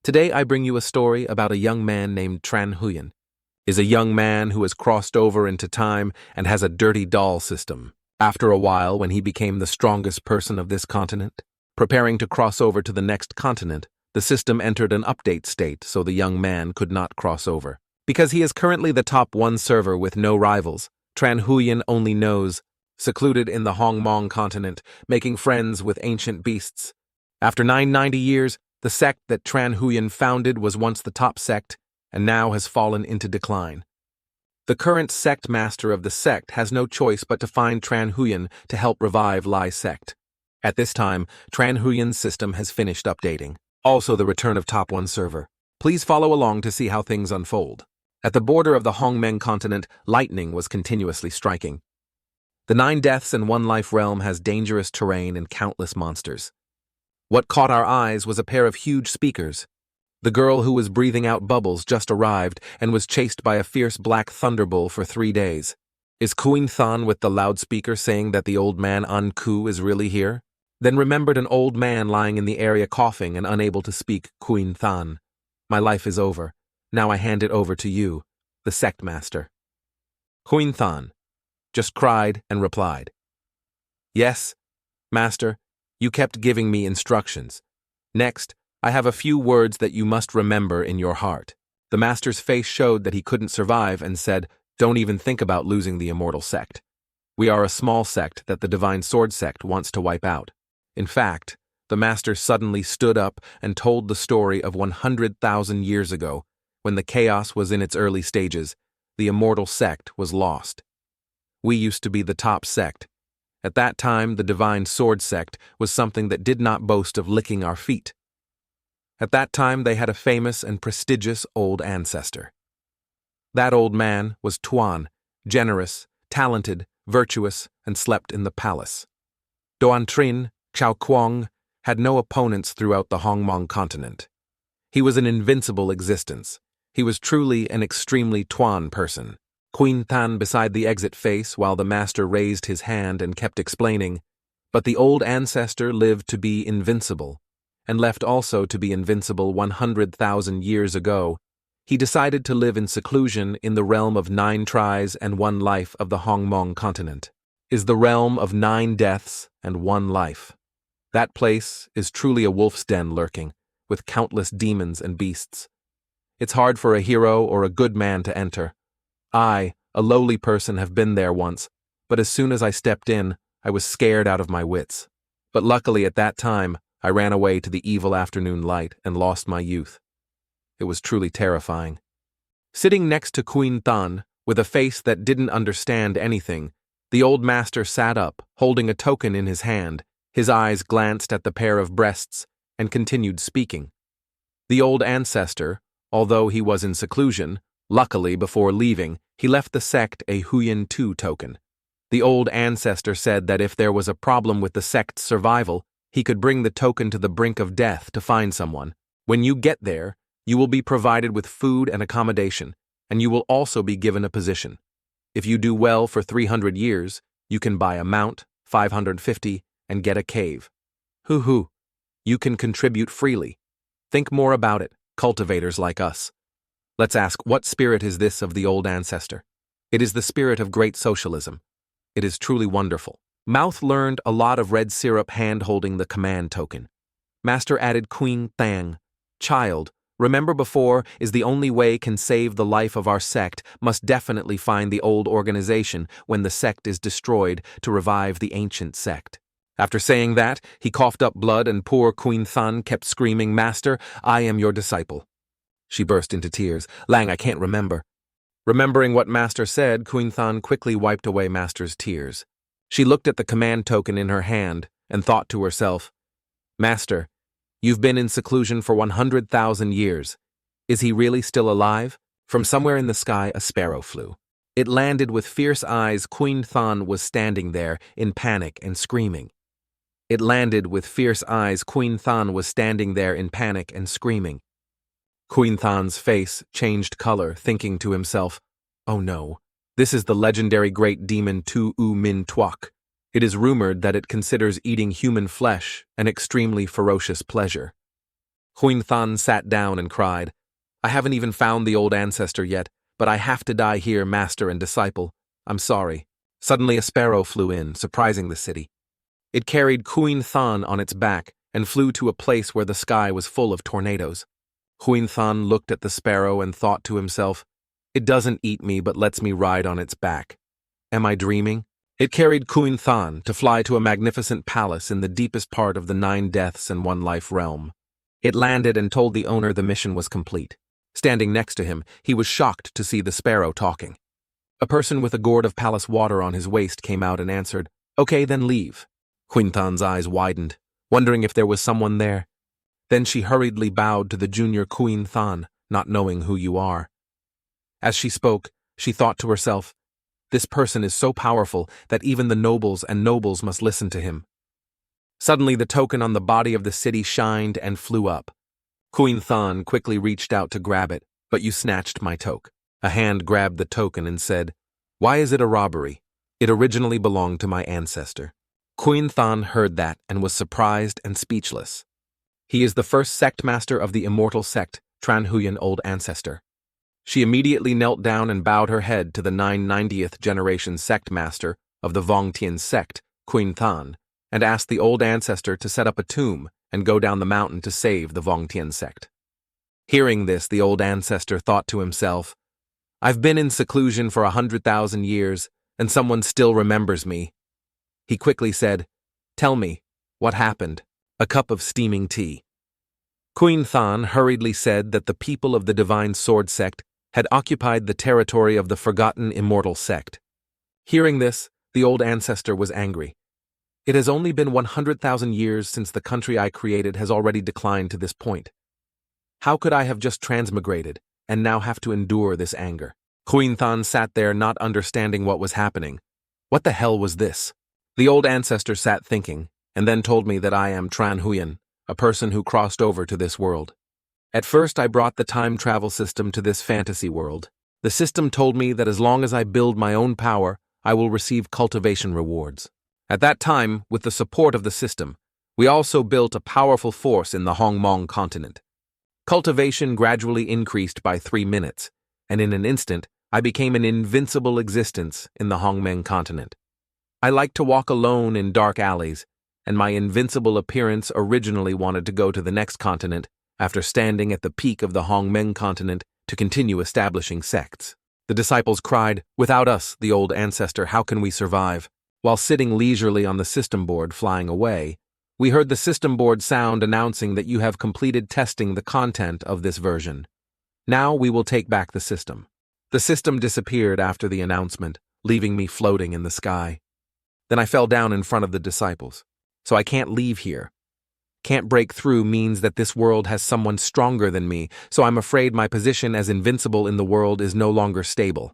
Today I bring you a story about a young man named Tran Huyan. Is a young man who has crossed over into time and has a dirty doll system. After a while, when he became the strongest person of this continent, preparing to cross over to the next continent, the system entered an update state so the young man could not cross over. Because he is currently the top one server with no rivals, Tran Huyan only knows, secluded in the Hongmong continent, making friends with ancient beasts. After 990 years, the sect that Tran Huyan founded was once the top sect, and now has fallen into decline. The current sect master of the sect has no choice but to find Tran Huyan to help revive Lai sect. At this time, Tran Huyan's system has finished updating. Also the return of top one server. Please follow along to see how things unfold. At the border of the Hongmeng continent, lightning was continuously striking. The 9 deaths and 1 life realm has dangerous terrain and countless monsters. What caught our eyes was a pair of huge speakers. The girl who was breathing out bubbles just arrived and was chased by a fierce black thunderbolt for 3 days. Is Queen Than with the loudspeaker saying that the old man Anku is really here? Then remembered an old man lying in the area coughing and unable to speak. Queen Than. My life is over. Now I hand it over to you, the sect master. Queen Than just cried and replied, Yes, master, you kept giving me instructions. Next, I have a few words that you must remember in your heart. The master's face showed that he couldn't survive and said, Don't even think about losing the immortal sect. We are a small sect that the divine sword sect wants to wipe out. In fact, the master suddenly stood up and told the story of 100,000 years ago, when the chaos was in its early stages, the immortal sect was lost. We used to be the top sect. At that time, the divine sword sect was something that did not boast of licking our feet. At that time, they had a famous and prestigious old ancestor. That old man was Tran, generous, talented, virtuous, and slept in the palace. Doan Trin, Chao Kuang, had no opponents throughout the Hongmong continent. He was an invincible existence. He was truly an extremely Tran person. Queen Than beside the exit face while the master raised his hand and kept explaining, But the old ancestor lived to be invincible, and left also to be invincible 100,000 years ago. He decided to live in seclusion in the realm of 9 tries and 1 life of the Hongmong continent. Is the realm of 9 deaths and 1 life. That place is truly a wolf's den lurking, with countless demons and beasts. It's hard for a hero or a good man to enter. I, a lowly person, have been there once, but as soon as I stepped in, I was scared out of my wits. But luckily at that time, I ran away to the evil afternoon light and lost my youth. It was truly terrifying. Sitting next to Queen Than, with a face that didn't understand anything, the old master sat up, holding a token in his hand. His eyes glanced at the pair of breasts and continued speaking. The old ancestor, although he was in seclusion, luckily before leaving, he left the sect a Huyan 2 token. The old ancestor said that if there was a problem with the sect's survival, he could bring the token to the brink of death to find someone. When you get there, you will be provided with food and accommodation, and you will also be given a position. If you do well for 300 years, you can buy a mount, 550, and get a cave. Hoo-hoo. You can contribute freely. Think more about it, cultivators like us. Let's ask, what spirit is this of the old ancestor? It is the spirit of great socialism. It is truly wonderful. Mouth learned a lot of red syrup hand-holding the command token. Master added Queen Thang. Child, remember before is the only way can save the life of our sect must definitely find the old organization when the sect is destroyed to revive the ancient sect. After saying that, he coughed up blood and poor Queen Than kept screaming, Master, I am your disciple. She burst into tears. Lang, I can't remember. Remembering what Master said, Queen Than quickly wiped away Master's tears. She looked at the command token in her hand and thought to herself, Master, you've been in seclusion for 100,000 years. Is he really still alive? From somewhere in the sky, a sparrow flew. It landed with fierce eyes. Queen Than was standing there in panic and screaming. It landed with fierce eyes. Queen Than was standing there in panic and screaming. Queen Than's face changed color, thinking to himself, Oh no, this is the legendary great demon Tu U Min Tuak. It is rumored that it considers eating human flesh an extremely ferocious pleasure. Huyan sat down and cried, I haven't even found the old ancestor yet, but I have to die here, master and disciple. I'm sorry. Suddenly a sparrow flew in, surprising the city. It carried Huyan on its back and flew to a place where the sky was full of tornadoes. Huyan looked at the sparrow and thought to himself, it doesn't eat me but lets me ride on its back. Am I dreaming? It carried Huyan to fly to a magnificent palace in the deepest part of the 9 deaths and 1 life realm. It landed and told the owner the mission was complete. Standing next to him, he was shocked to see the sparrow talking. A person with a gourd of palace water on his waist came out and answered, Okay, then leave. Huyan's eyes widened, wondering if there was someone there. Then she hurriedly bowed to the junior Huyan, not knowing who you are. As she spoke, she thought to herself, this person is so powerful that even the nobles must listen to him. Suddenly the token on the body of the city shined and flew up. Huyan quickly reached out to grab it, but you snatched my toque. A hand grabbed the token and said, Why is it a robbery? It originally belonged to my ancestor. Huyan heard that and was surprised and speechless. He is the first sect master of the immortal sect, Tran Huyan old ancestor. She immediately knelt down and bowed her head to the 990th generation sect master of the Vongtian sect, Huyan, and asked the old ancestor to set up a tomb and go down the mountain to save the Vongtian sect. Hearing this, the old ancestor thought to himself, I've been in seclusion for 100,000 years, and someone still remembers me. He quickly said, Tell me, what happened? A cup of steaming tea. Huyan hurriedly said that the people of the Divine Sword Sect had occupied the territory of the forgotten immortal sect. Hearing this, the old ancestor was angry. It has only been 100,000 years since the country I created has already declined to this point. How could I have just transmigrated and now have to endure this anger? Huyan sat there not understanding what was happening. What the hell was this? The old ancestor sat thinking, and then told me that I am Tran Huyan, a person who crossed over to this world. At first I brought the time travel system to this fantasy world. The system told me that as long as I build my own power, I will receive cultivation rewards. At that time, with the support of the system, we also built a powerful force in the Hongmong continent. Cultivation gradually increased by 3 minutes, and in an instant, I became an invincible existence in the Hongmeng continent. I liked to walk alone in dark alleys, and my invincible appearance originally wanted to go to the next continent after standing at the peak of the Hongmeng continent to continue establishing sects. The disciples cried, Without us, the old ancestor, how can we survive? While sitting leisurely on the system board flying away, we heard the system board sound announcing that you have completed testing the content of this version. Now we will take back the system. The system disappeared after the announcement, leaving me floating in the sky. Then I fell down in front of the disciples. So I can't leave here. Can't break through means that this world has someone stronger than me, so I'm afraid my position as invincible in the world is no longer stable.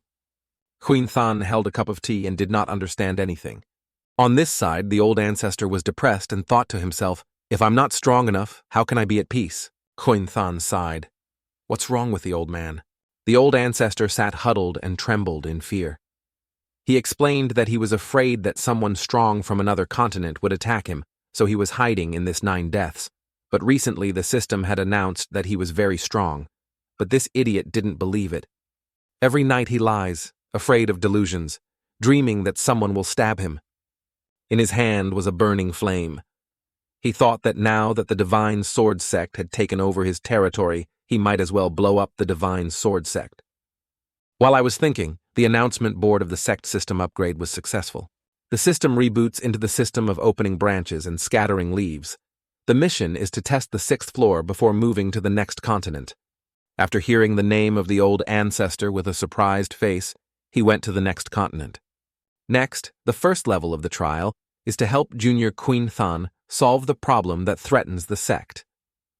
Huyan held a cup of tea and did not understand anything. On this side, the old ancestor was depressed and thought to himself, If I'm not strong enough, how can I be at peace? Huyan sighed. What's wrong with the old man? The old ancestor sat huddled and trembled in fear. He explained that he was afraid that someone strong from another continent would attack him, so he was hiding in this 9 deaths. But recently the system had announced that he was very strong. But this idiot didn't believe it. Every night he lies, afraid of delusions, dreaming that someone will stab him. In his hand was a burning flame. He thought that now that the Divine Sword Sect had taken over his territory, he might as well blow up the Divine Sword Sect. While I was thinking, the announcement board of the sect system upgrade was successful. The system reboots into the system of opening branches and scattering leaves. The mission is to test the 6th floor before moving to the next continent. After hearing the name of the old ancestor with a surprised face, he went to the next continent. Next, the first level of the trial is to help Junior Huyan solve the problem that threatens the sect.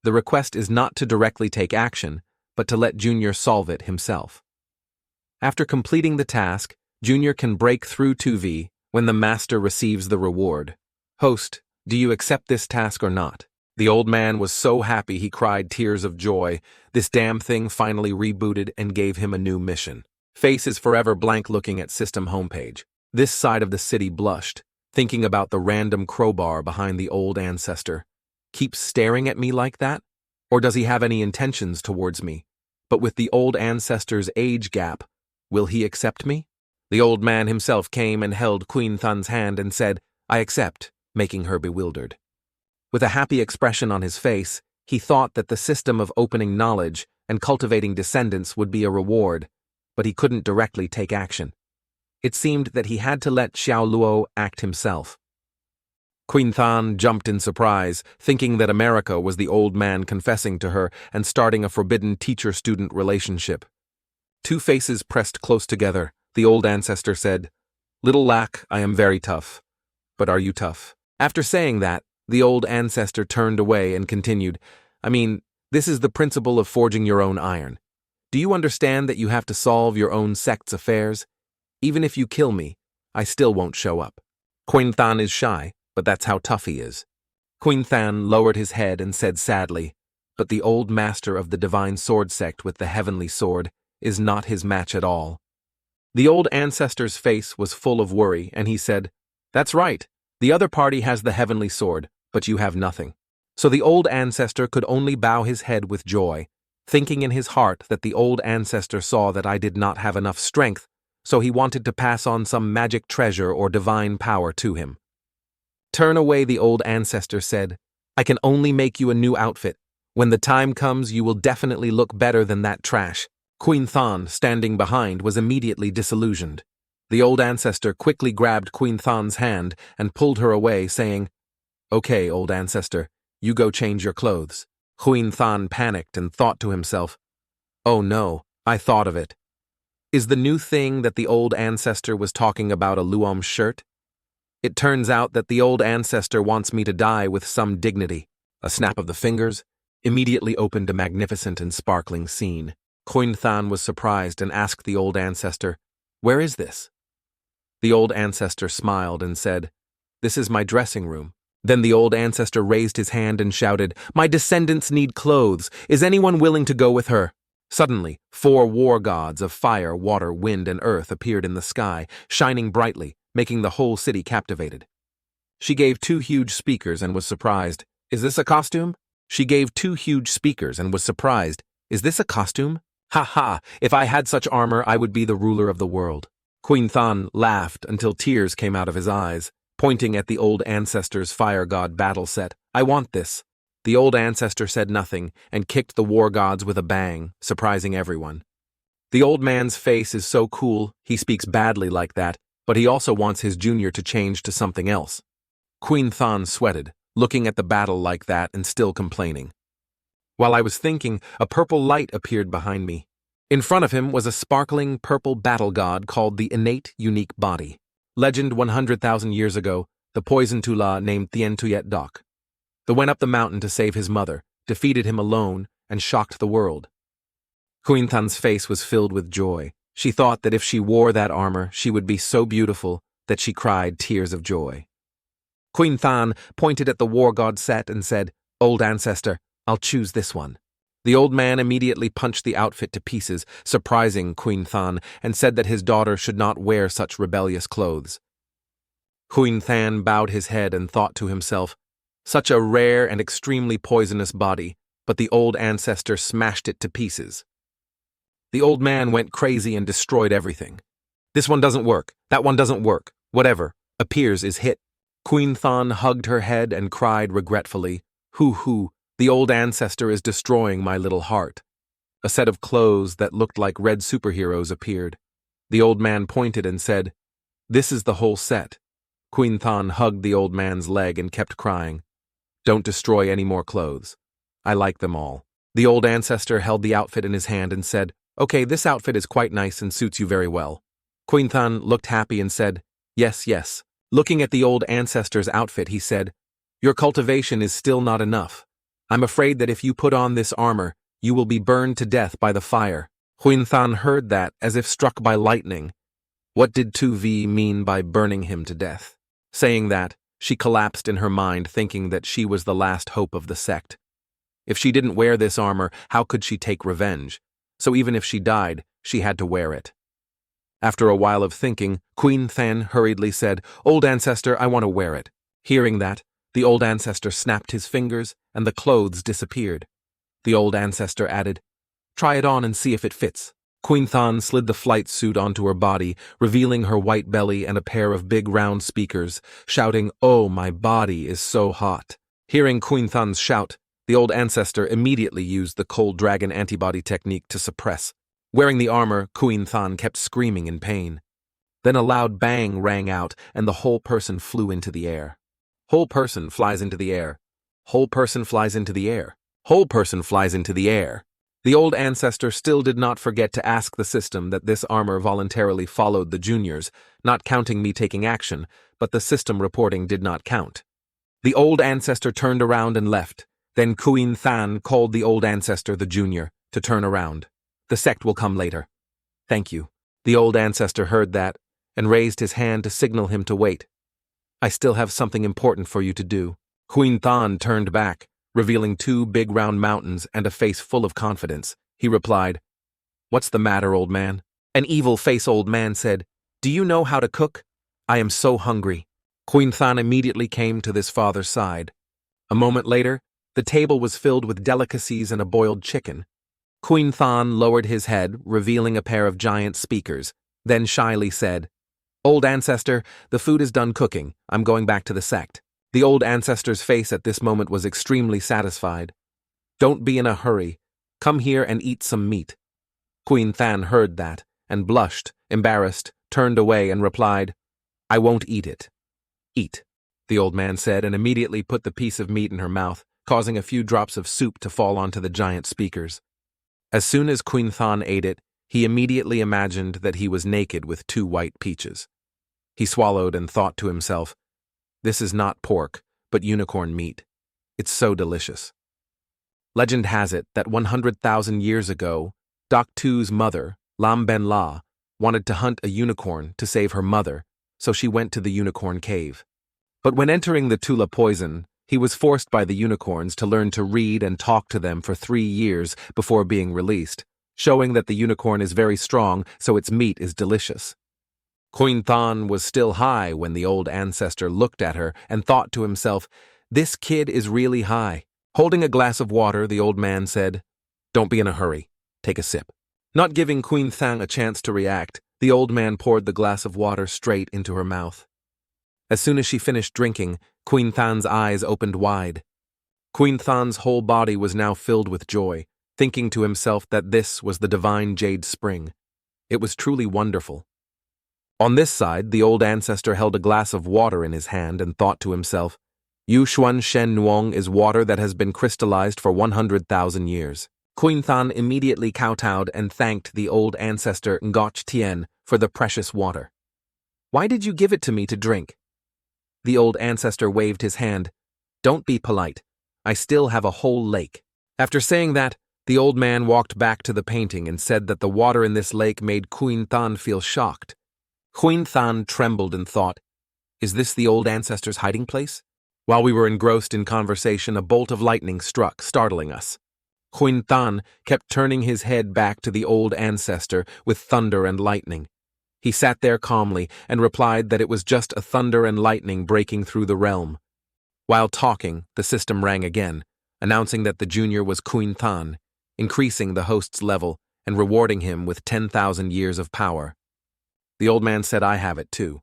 The request is not to directly take action, but to let Junior solve it himself. After completing the task, Junior can break through 2V when the master receives the reward. Host, do you accept this task or not? The old man was so happy he cried tears of joy. This damn thing finally rebooted and gave him a new mission. Face is forever blank looking at system homepage. This side of the city blushed, thinking about the random crowbar behind the old ancestor. Keep staring at me like that? Or does he have any intentions towards me? But with the old ancestor's age gap, will he accept me? The old man himself came and held Queen Thun's hand and said, I accept, making her bewildered. With a happy expression on his face, he thought that the system of opening knowledge and cultivating descendants would be a reward, but he couldn't directly take action. It seemed that he had to let Xiao Luo act himself. Queen Than jumped in surprise, thinking that America was the old man confessing to her and starting a forbidden teacher-student relationship. Two faces pressed close together. The old ancestor said, Little Lack, I am very tough. But are you tough? After saying that, the old ancestor turned away and continued, this is the principle of forging your own iron. Do you understand that you have to solve your own sect's affairs? Even if you kill me, I still won't show up. Queen Than is shy, but that's how tough he is. Queen Than lowered his head and said sadly, But the old master of the divine sword sect with the heavenly sword is not his match at all. The old ancestor's face was full of worry, and he said, That's right. The other party has the heavenly sword, but you have nothing. So the old ancestor could only bow his head with joy, thinking in his heart that the old ancestor saw that I did not have enough strength, so he wanted to pass on some magic treasure or divine power to him. Turn away, the old ancestor said. I can only make you a new outfit. When the time comes, you will definitely look better than that trash. Queen Than, standing behind, was immediately disillusioned. The old ancestor quickly grabbed Queen Than's hand and pulled her away, saying, Okay, old ancestor, you go change your clothes. Queen Than panicked and thought to himself, Oh no, I thought of it. Is the new thing that the old ancestor was talking about a Luom shirt? It turns out that the old ancestor wants me to die with some dignity. A snap of the fingers immediately opened a magnificent and sparkling scene. Queen Than was surprised and asked the old ancestor, Where is this? The old ancestor smiled and said, This is my dressing room. Then the old ancestor raised his hand and shouted, My descendants need clothes. Is anyone willing to go with her? Suddenly, 4 war gods of fire, water, wind, and earth appeared in the sky, shining brightly, making the whole city captivated. She gave 2 huge speakers and was surprised. Is this a costume? She gave 2 huge speakers and was surprised. Is this a costume? Ha ha! If I had such armor, I would be the ruler of the world. Queen Than laughed until tears came out of his eyes, pointing at the old ancestor's fire god battle set. I want this. The old ancestor said nothing and kicked the war gods with a bang, surprising everyone. The old man's face is so cool, he speaks badly like that, but he also wants his junior to change to something else. Queen Than sweated, looking at the battle like that and still complaining. While I was thinking, a purple light appeared behind me. In front of him was a sparkling purple battle god called the Innate Unique Body. Legend 100,000 years ago, the poison Tula named Tien Tuyet Dok. The went up the mountain to save his mother, defeated him alone, and shocked the world. Queen Than's face was filled with joy. She thought that if she wore that armor, she would be so beautiful that she cried tears of joy. Queen Than pointed at the war god Set and said, Old ancestor, I'll choose this one. The old man immediately punched the outfit to pieces, surprising Queen Than, and said that his daughter should not wear such rebellious clothes. Queen Than bowed his head and thought to himself, Such a rare and extremely poisonous body, but the old ancestor smashed it to pieces. The old man went crazy and destroyed everything. This one doesn't work, that one doesn't work, whatever appears is hit. Queen Than hugged her head and cried regretfully, Hoo, the old ancestor is destroying my little heart. A set of clothes that looked like red superheroes appeared. The old man pointed and said, This is the whole set. Queen Than hugged the old man's leg and kept crying, Don't destroy any more clothes. I like them all. The old ancestor held the outfit in his hand and said, Okay, this outfit is quite nice and suits you very well. Queen Than looked happy and said, Yes. Looking at the old ancestor's outfit, he said, Your cultivation is still not enough. I'm afraid that if you put on this armor, you will be burned to death by the fire. Queen Than heard that as if struck by lightning. What did 2V mean by burning him to death? Saying that, she collapsed in her mind, thinking that she was the last hope of the sect. If she didn't wear this armor, how could she take revenge? So even if she died, she had to wear it. After a while of thinking, Queen Than hurriedly said, Old ancestor, I want to wear it. Hearing that, the old ancestor snapped his fingers and the clothes disappeared. The old ancestor added. Try it on and see if it fits. Queen Than slid the flight suit onto her body, revealing her white belly and a pair of big round speakers, shouting, "Oh, my body is so hot." Hearing Queen Than's shout, the old ancestor immediately used the cold dragon antibody technique to suppress. Wearing the armor, Queen Than kept screaming in pain. Then a loud bang rang out, and the whole person flew into the air. Whole person flies into the air. Whole person flies into the air. Whole person flies into the air. The old ancestor still did not forget to ask the system that this armor voluntarily followed the juniors, not counting me taking action, but the system reporting did not count. The old ancestor turned around and left. Then Queen Than called the old ancestor, the junior, to turn around. The sect will come later. Thank you. The old ancestor heard that and raised his hand to signal him to wait. I still have something important for you to do. Queen Than turned back, revealing 2 big round mountains and a face full of confidence. He replied, What's the matter, old man? An evil face old man said, Do you know how to cook? I am so hungry. Queen Than immediately came to this father's side. A moment later, the table was filled with delicacies and a boiled chicken. Queen Than lowered his head, revealing a pair of giant speakers, then shyly said, Old ancestor, the food is done cooking. I'm going back to the sect. The old ancestor's face at this moment was extremely satisfied. Don't be in a hurry. Come here and eat some meat. Queen Than heard that, and blushed, embarrassed, turned away and replied, I won't eat it. Eat, the old man said, and immediately put the piece of meat in her mouth, causing a few drops of soup to fall onto the giant speakers. As soon as Queen Than ate it, he immediately imagined that he was naked with 2 white peaches. He swallowed and thought to himself, This is not pork, but unicorn meat. It's so delicious. Legend has it that 100,000 years ago, Dak Tu's mother, Lam Ben La, wanted to hunt a unicorn to save her mother, so she went to the unicorn cave. But when entering the Tula poison, he was forced by the unicorns to learn to read and talk to them for 3 years before being released, showing that the unicorn is very strong, so its meat is delicious. Queen Than was still high when the old ancestor looked at her and thought to himself, This kid is really high. Holding a glass of water, the old man said, Don't be in a hurry. Take a sip. Not giving Queen Than a chance to react, the old man poured the glass of water straight into her mouth. As soon as she finished drinking, Queen Than's eyes opened wide. Queen Than's whole body was now filled with joy, thinking to himself that this was the divine jade spring. It was truly wonderful. On this side, the old ancestor held a glass of water in his hand and thought to himself, Yu Xuan Shen Nuong is water that has been crystallized for 100,000 years. Queen Than immediately kowtowed and thanked the old ancestor Ngoch Tien for the precious water. Why did you give it to me to drink? The old ancestor waved his hand. Don't be polite. I still have a whole lake. After saying that, the old man walked back to the painting and said that the water in this lake made Queen Than feel shocked. Queen Than trembled and thought, Is this the old ancestor's hiding place? While we were engrossed in conversation, a bolt of lightning struck, startling us. Queen Than kept turning his head back to the old ancestor with thunder and lightning. He sat there calmly and replied that it was just a thunder and lightning breaking through the realm. While talking, the system rang again, announcing that the junior was Queen Than, increasing the host's level and rewarding him with 10,000 years of power. The old man said, I have it too.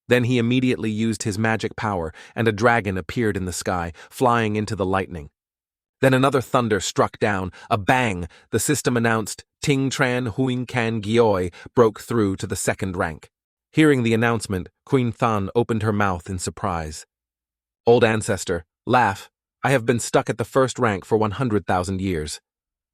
Then he immediately used his magic power, and a dragon appeared in the sky, flying into the lightning. Then another thunder struck down. A bang! The system announced, Ting Tran Huing Kan Gioi broke through to the 2nd rank. Hearing the announcement, Queen Than opened her mouth in surprise. Old ancestor, laugh. I have been stuck at the 1st rank for 100,000 years.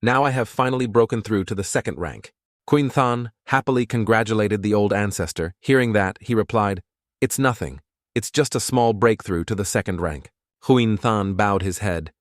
Now I have finally broken through to the 2nd rank. Queen Than happily congratulated the old ancestor. Hearing that, he replied, It's nothing. It's just a small breakthrough to the 2nd rank. Queen Than bowed his head.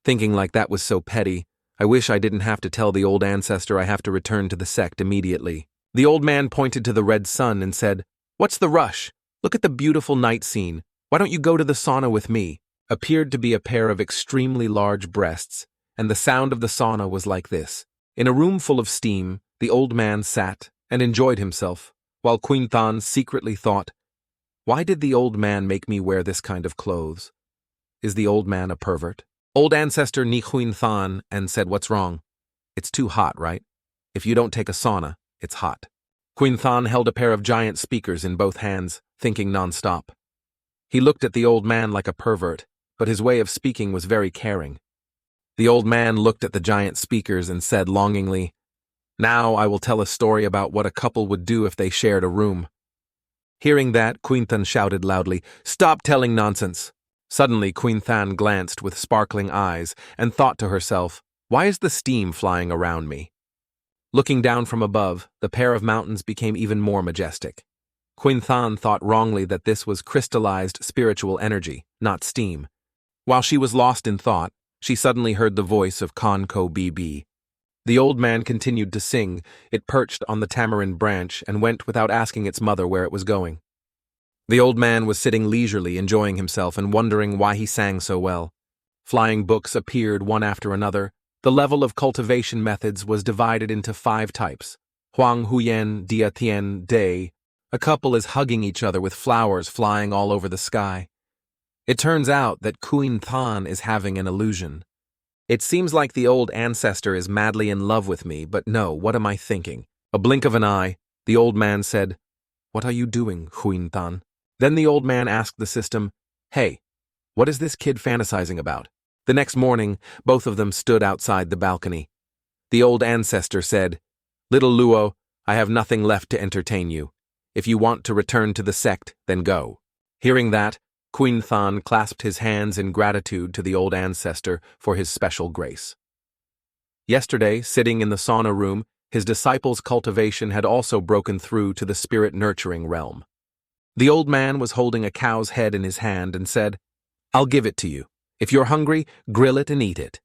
Thinking like that was so petty, I wish I didn't have to tell the old ancestor I have to return to the sect immediately. The old man pointed to the red sun and said, What's the rush? Look at the beautiful night scene. Why don't you go to the sauna with me? Appeared to be a pair of extremely large breasts, and the sound of the sauna was like this. In a room full of steam, the old man sat and enjoyed himself, while Queen Than secretly thought, Why did the old man make me wear this kind of clothes? Is the old man a pervert? Old Ancestor Huyan Than and said, "What's wrong? It's too hot, right? If you don't take a sauna, it's hot." Huyan Than held a pair of giant speakers in both hands, thinking nonstop. He looked at the old man like a pervert, but his way of speaking was very caring. The old man looked at the giant speakers and said longingly, "Now I will tell a story about what a couple would do if they shared a room." Hearing that, Huyan Than shouted loudly, "Stop telling nonsense!" Suddenly, Huyan Than glanced with sparkling eyes and thought to herself, "Why is the steam flying around me?" Looking down from above, the pair of mountains became even more majestic. Huyan Than thought wrongly that this was crystallized spiritual energy, not steam. While she was lost in thought, she suddenly heard the voice of Konko BB. The old man continued to sing. It perched on the tamarind branch and went without asking its mother where it was going. The old man was sitting leisurely, enjoying himself and wondering why he sang so well. Flying books appeared one after another. The level of cultivation methods was divided into 5 types. Huang Huyan Dia Tien Day. A couple is hugging each other with flowers flying all over the sky. It turns out that Huyan Than is having an illusion. It seems like the old ancestor is madly in love with me, but no, what am I thinking? A blink of an eye, the old man said, "What are you doing, Huyan Than?" Then the old man asked the system, "Hey, what is this kid fantasizing about?" The next morning, both of them stood outside the balcony. The old ancestor said, "Little Luo, I have nothing left to entertain you. If you want to return to the sect, then go." Hearing that, Huyan Than clasped his hands in gratitude to the old ancestor for his special grace. Yesterday, sitting in the sauna room, his disciples' cultivation had also broken through to the spirit-nurturing realm. The old man was holding a cow's head in his hand and said, "I'll give it to you. If you're hungry, grill it and eat it."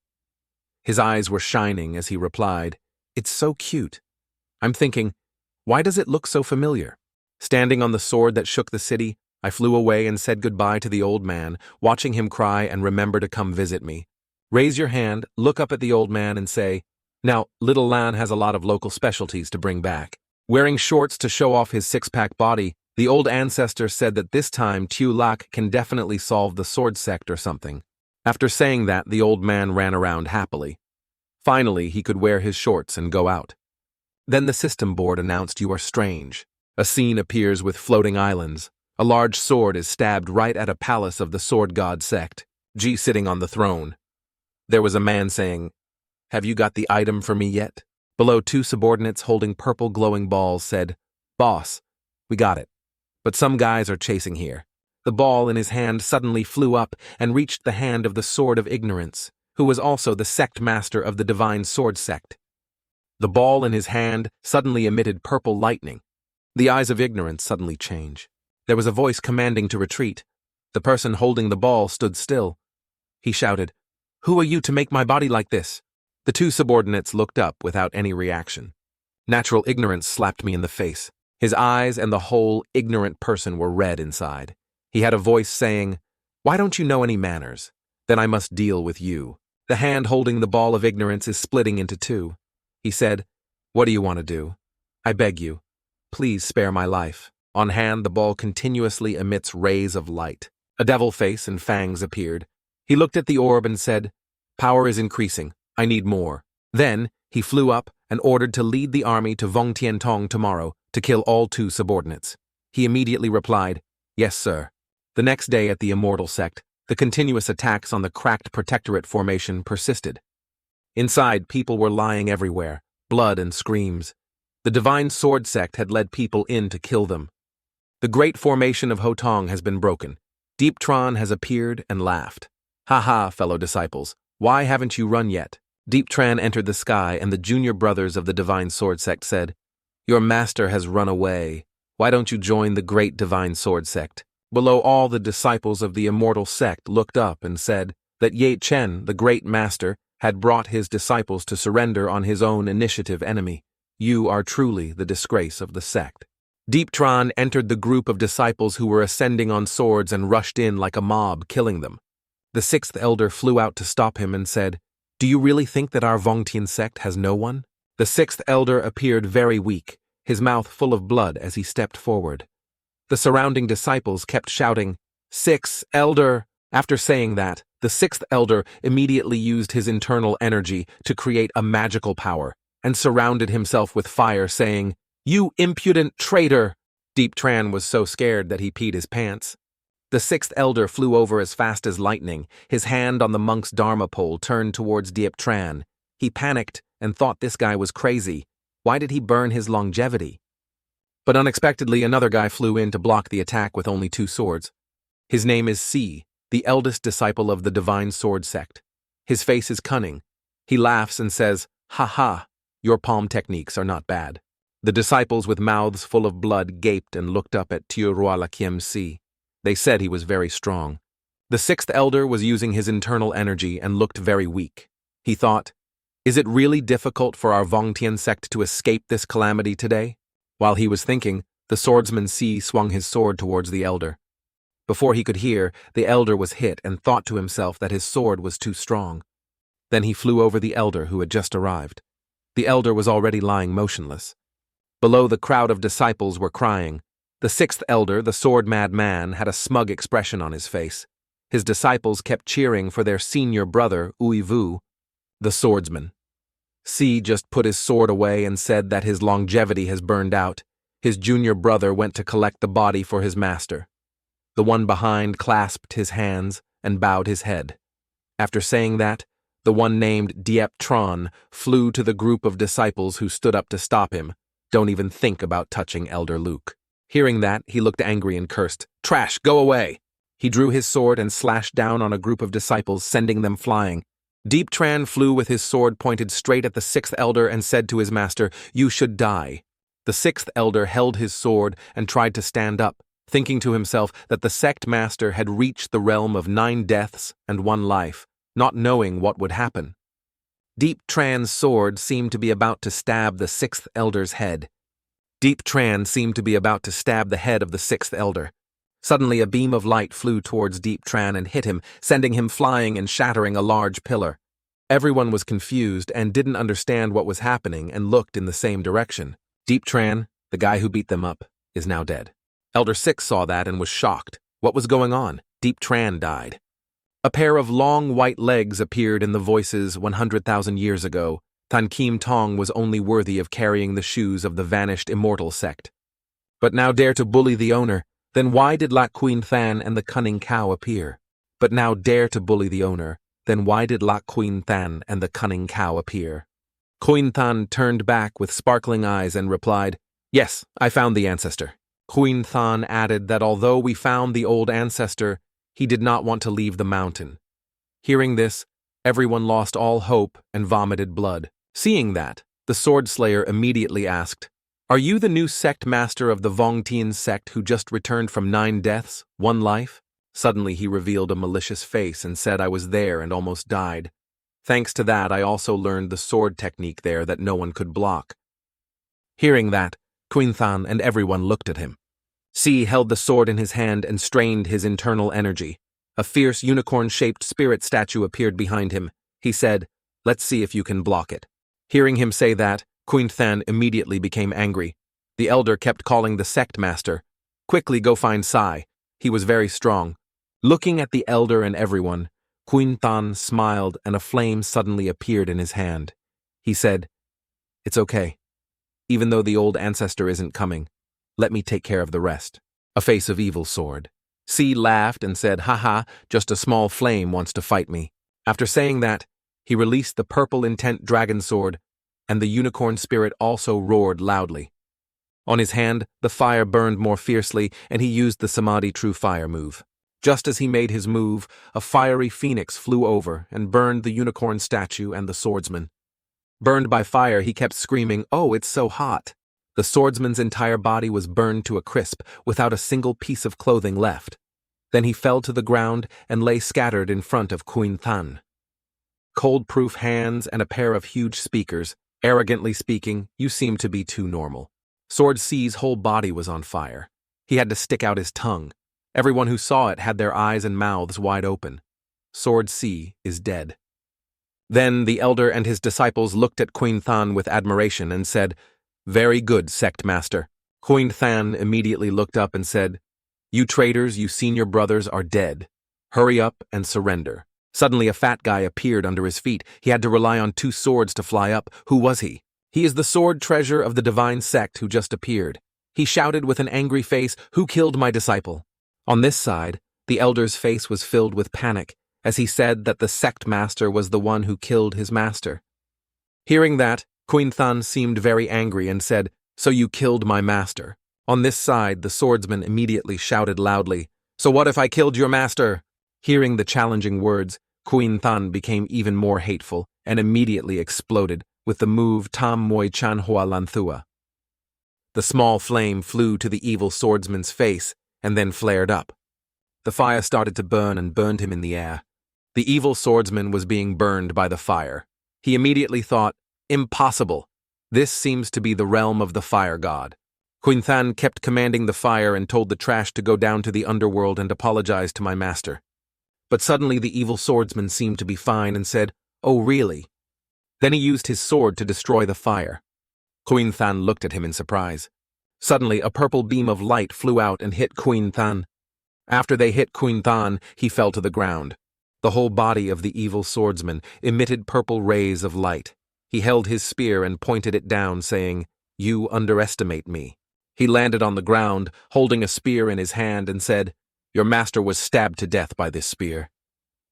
His eyes were shining as he replied, "It's so cute. I'm thinking, why does it look so familiar?" Standing on the sword that shook the city, I flew away and said goodbye to the old man, watching him cry and remember to come visit me. Raise your hand, look up at the old man and say, "Now, little Lan has a lot of local specialties to bring back." Wearing shorts to show off his 6-pack body, the old ancestor said that this time Tu Lak can definitely solve the sword sect or something. After saying that, the old man ran around happily. Finally, he could wear his shorts and go out. Then the system board announced, "You are strange." A scene appears with floating islands. A large sword is stabbed right at a palace of the sword god Sect, G sitting on the throne. There was a man saying, "Have you got the item for me yet?" Below, 2 subordinates holding purple glowing balls said, "Boss, we got it. But some guys are chasing here." The ball in his hand suddenly flew up and reached the hand of the Sword of Ignorance, who was also the sect master of the Divine Sword Sect. The ball in his hand suddenly emitted purple lightning. The eyes of Ignorance suddenly change. There was a voice commanding to retreat. The person holding the ball stood still. He shouted, "Who are you to make my body like this?" The 2 subordinates looked up without any reaction. Natural ignorance slapped me in the face. His eyes and the whole ignorant person were red inside. He had a voice saying, "Why don't you know any manners? Then I must deal with you." The hand holding the ball of ignorance is splitting into 2. He said, "What do you want to do? I beg you, please spare my life." On hand, the ball continuously emits rays of light. A devil face and fangs appeared. He looked at the orb and said, "Power is increasing. I need more." Then, he flew up and ordered to lead the army to Vong Tien Tong tomorrow to kill all 2 subordinates. He immediately replied, "Yes, sir." The next day at the Immortal Sect, the continuous attacks on the cracked Protectorate formation persisted. Inside, people were lying everywhere, blood and screams. The Divine Sword Sect had led people in to kill them. The great formation of Hotong has been broken. Deep Tran has appeared and laughed. "Ha ha, fellow disciples, why haven't you run yet?" Deep Tran entered the sky, and the junior brothers of the Divine Sword Sect said, "Your master has run away. Why don't you join the great Divine Sword Sect?" Below, all the disciples of the Immortal Sect looked up and said that Ye Chen, the great master, had brought his disciples to surrender on his own initiative enemy. You are truly the disgrace of the sect. Deep Tran entered the group of disciples who were ascending on swords and rushed in like a mob, killing them. The 6th elder flew out to stop him and said, "Do you really think that our Vongtian sect has no one?" The 6th elder appeared very weak, his mouth full of blood as he stepped forward. The surrounding disciples kept shouting, "6th elder!" After saying that, The sixth elder immediately used his internal energy to create a magical power and surrounded himself with fire, saying, "You impudent traitor!" Deep Tran was so scared that he peed his pants. The sixth elder flew over as fast as lightning, his hand on the monk's dharma pole turned towards Deep Tran. He panicked and thought this guy was crazy. Why did he burn his longevity? But unexpectedly, another guy flew in to block the attack with only 2 swords. His name is C, the eldest disciple of the Divine Sword Sect. His face is cunning. He laughs and says, "Ha ha, your palm techniques are not bad." The disciples with mouths full of blood gaped and looked up at Lakiem C. They said he was very strong. The sixth elder was using his internal energy and looked very weak. He thought, "Is it really difficult for our Vongtian sect to escape this calamity today?" While he was thinking, the swordsman C swung his sword towards the elder. Before he could hear, the elder was hit and thought to himself that his sword was too strong. Then he flew over the elder who had just arrived. The elder was already lying motionless. Below, the crowd of disciples were crying. The sixth elder, the sword-mad man, had a smug expression on his face. His disciples kept cheering for their senior brother, Uivu, the swordsman. C just put his sword away and said that his longevity has burned out. His junior brother went to collect the body for his master. The one behind clasped his hands and bowed his head. After saying that, the one named Tran flew to the group of disciples who stood up to stop him. "Don't even think about touching Elder Luke." Hearing that, he looked angry and cursed, "Trash, go away!" He drew his sword and slashed down on a group of disciples, sending them flying. Deep Tran flew with his sword pointed straight at the sixth elder and said to his master, "You should die." The sixth elder held his sword and tried to stand up, thinking to himself that the sect master had reached the realm of 9 deaths and 1 life, not knowing what would happen. Deep Tran's sword seemed to be about to stab the sixth elder's head. Deep Tran seemed to be about to stab the head of the sixth elder. Suddenly a beam of light flew towards Deep Tran and hit him, sending him flying and shattering a large pillar. Everyone was confused and didn't understand what was happening and looked in the same direction. Deep Tran, the guy who beat them up, is now dead. Elder Six saw that and was shocked. What was going on? Deep Tran died. A pair of long white legs appeared in the voices 100,000 years ago. Tan Kim Tong was only worthy of carrying the shoes of the vanished immortal sect. But now dare to bully the owner, then why did Lak Queen Than and the cunning cow appear? But now dare to bully the owner, then why did Lak Queen Than and the cunning cow appear? Queen Than turned back with sparkling eyes and replied, "Yes, I found the ancestor." Queen Than added that although we found the old ancestor, he did not want to leave the mountain. Hearing this, everyone lost all hope and vomited blood. Seeing that, the sword slayer immediately asked, "Are you the new sect master of the Vongtian sect who just returned from 9 deaths, 1 life? Suddenly he revealed a malicious face and said I was there and almost died. Thanks to that, I also learned the sword technique there that no one could block. Hearing that, Queen Than and everyone looked at him. C held the sword in his hand and strained his internal energy. A fierce unicorn-shaped spirit statue appeared behind him. He said, "Let's see if you can block it." Hearing him say that, Queen Than immediately became angry. The elder kept calling the sect master. "Quickly go find Sai. He was very strong." Looking at the elder and everyone, Queen Than smiled and a flame suddenly appeared in his hand. He said, "It's okay. Even though the old ancestor isn't coming, let me take care of the rest." A face of evil sword. C laughed and said, "Haha, just a small flame wants to fight me." After saying that, he released the purple intent dragon sword, and the unicorn spirit also roared loudly. On his hand, the fire burned more fiercely, and he used the Samadhi True Fire move. Just as he made his move, a fiery phoenix flew over and burned the unicorn statue and the swordsman. Burned by fire, he kept screaming, "Oh, it's so hot!" The swordsman's entire body was burned to a crisp, without a single piece of clothing left. Then he fell to the ground and lay scattered in front of Queen Than. Cold-proof hands and a pair of huge speakers, arrogantly speaking, "You seem to be too normal." Sword C's whole body was on fire. He had to stick out his tongue. Everyone who saw it had their eyes and mouths wide open. Sword C is dead. Then the elder and his disciples looked at Queen Than with admiration and said, "Very good, sect master." Queen Than immediately looked up and said, "You traitors, you senior brothers are dead. Hurry up and surrender." Suddenly a fat guy appeared under his feet. He had to rely on 2 swords to fly up. Who was he? He is the sword treasure of the divine sect who just appeared. He shouted with an angry face, "Who killed my disciple?" On this side, the elder's face was filled with panic, as he said that the sect master was the one who killed his master. Hearing that, Queen Tran seemed very angry and said, "So you killed my master." On this side, the swordsman immediately shouted loudly, "So what if I killed your master?" Hearing the challenging words, Queen Tran became even more hateful and immediately exploded with the move Tam Moi Chan Hoa Lanthua. The small flame flew to the evil swordsman's face and then flared up. The fire started to burn and burned him in the air. The evil swordsman was being burned by the fire. He immediately thought, "Impossible. This seems to be the realm of the fire god." Queen Tran kept commanding the fire and told the trash to go down to the underworld and apologize to my master. But suddenly the evil swordsman seemed to be fine and said, "Oh, really?" Then he used his sword to destroy the fire. Queen Tran looked at him in surprise. Suddenly a purple beam of light flew out and hit Queen Tran. After they hit Queen Tran, he fell to the ground. The whole body of the evil swordsman emitted purple rays of light. He held his spear and pointed it down, saying, "You underestimate me." He landed on the ground, holding a spear in his hand, and said, "Your master was stabbed to death by this spear."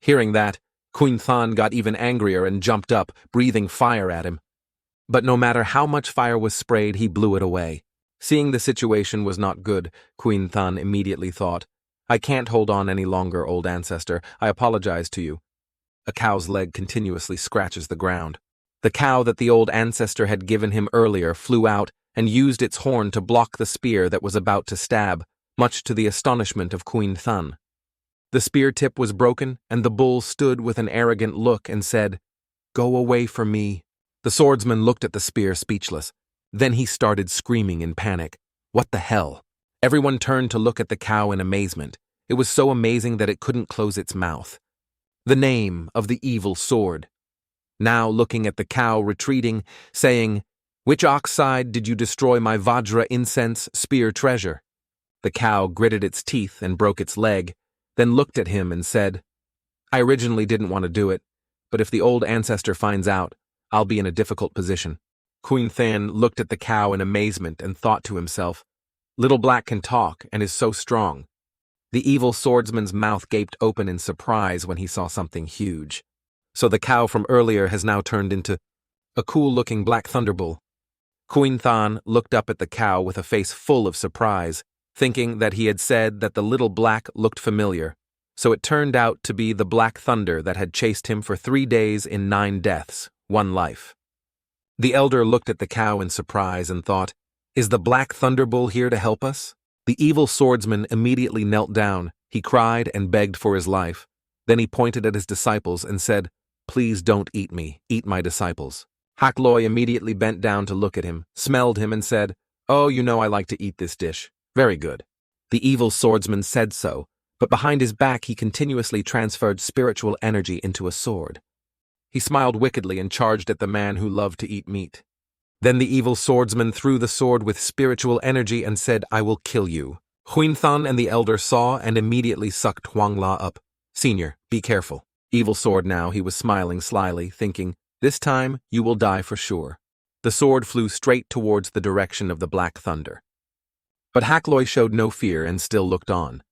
Hearing that, Queen Tran got even angrier and jumped up, breathing fire at him. But no matter how much fire was sprayed, he blew it away. Seeing the situation was not good, Queen Tran immediately thought, "I can't hold on any longer, old ancestor. I apologize to you." A cow's leg continuously scratches the ground. The cow that the old ancestor had given him earlier flew out and used its horn to block the spear that was about to stab, much to the astonishment of Queen Tran. The spear tip was broken, and the bull stood with an arrogant look and said, "Go away from me." The swordsman looked at the spear, speechless. Then he started screaming in panic. What the hell? Everyone turned to look at the cow in amazement. It was so amazing that it couldn't close its mouth. The name of the evil sword. Now looking at the cow retreating, saying, "Which ox side did you destroy my Vajra incense spear treasure?" The cow gritted its teeth and broke its leg, then looked at him and said, "I originally didn't want to do it, but if the old ancestor finds out, I'll be in a difficult position." Queen Tran looked at the cow in amazement and thought to himself, "Little Black can talk and is so strong." The evil swordsman's mouth gaped open in surprise when he saw something huge. So the cow from earlier has now turned into a cool-looking black thunderbull. Queen Tran looked up at the cow with a face full of surprise, thinking that he had said that the little black looked familiar, so it turned out to be the Black Thunder that had chased him for 3 days in 9 deaths, 1 life. The elder looked at the cow in surprise and thought, "Is the Black Thunderbull here to help us?" The evil swordsman immediately knelt down. He cried and begged for his life. Then he pointed at his disciples and said, "Please don't eat me, eat my disciples." Hak Loi immediately bent down to look at him, smelled him and said, "Oh, you know I like to eat this dish. Very good." The evil swordsman said so, but behind his back he continuously transferred spiritual energy into a sword. He smiled wickedly and charged at the man who loved to eat meat. Then the evil swordsman threw the sword with spiritual energy and said, "I will kill you." Huyan Than and the elder saw and immediately sucked Huang La up. "Senior, be careful." Evil sword now, he was smiling slyly, thinking, "This time you will die for sure." The sword flew straight towards the direction of the Black Thunder. But Hak Loi showed no fear and still looked on.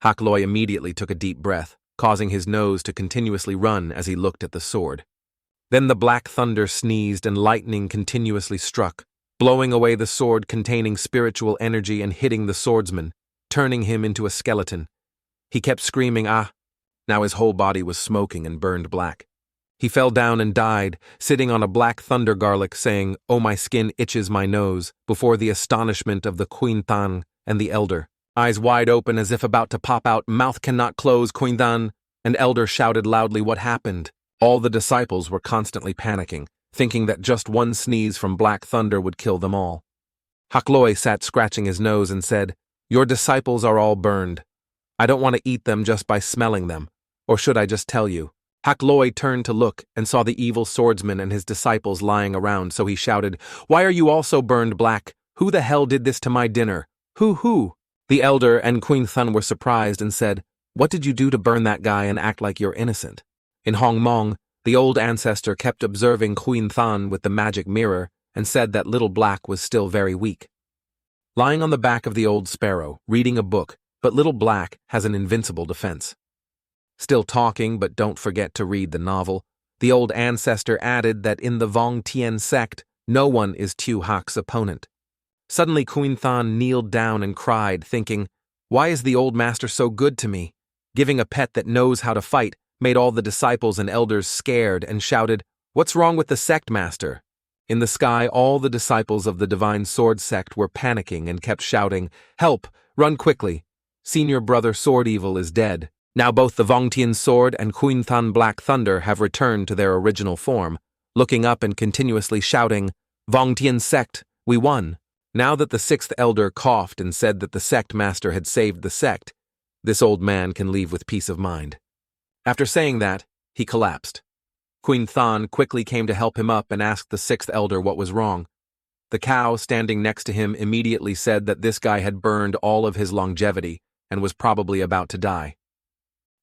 Hak Loi immediately took a deep breath, causing his nose to continuously run as he looked at the sword. Then the Black Thunder sneezed and lightning continuously struck, blowing away the sword containing spiritual energy and hitting the swordsman, turning him into a skeleton. He kept screaming, "Ah!" Now his whole body was smoking and burned black. He fell down and died, sitting on a Black Thunder garlic, saying, "Oh, my skin itches my nose," before the astonishment of the Queen Than and the elder. Eyes wide open as if about to pop out, mouth cannot close, Queen Than and elder shouted loudly, "What happened?" All the disciples were constantly panicking, thinking that just one sneeze from Black Thunder would kill them all. Hak Loi sat scratching his nose and said, "Your disciples are all burned. I don't want to eat them just by smelling them. Or should I just tell you?" Hak Loi turned to look and saw the evil swordsman and his disciples lying around, so he shouted, "Why are you also burned black? Who the hell did this to my dinner? Who? The elder and Queen Than were surprised and said, "What did you do to burn that guy and act like you're innocent?" In Hongmong, the old ancestor kept observing Queen Than with the magic mirror and said that Little Black was still very weak. Lying on the back of the old sparrow, reading a book, but Little Black has an invincible defense. Still talking, but don't forget to read the novel, the old ancestor added that in the Vong Tien sect, no one is Tu Hak's opponent. Suddenly Queen Than kneeled down and cried, thinking, "Why is the old master so good to me?" Giving a pet that knows how to fight made all the disciples and elders scared and shouted, "What's wrong with the sect master?" In the sky, all the disciples of the Divine Sword sect were panicking and kept shouting, "Help! Run quickly! Senior brother Sword Evil is dead." Now both the Vongtian Sword and Queen Than Black Thunder have returned to their original form, looking up and continuously shouting, "Vongtian sect, we won." Now that the sixth elder coughed and said that the sect master had saved the sect, this old man can leave with peace of mind. After saying that, he collapsed. Queen Than quickly came to help him up and asked the sixth elder what was wrong. The cow standing next to him immediately said that this guy had burned all of his longevity and was probably about to die.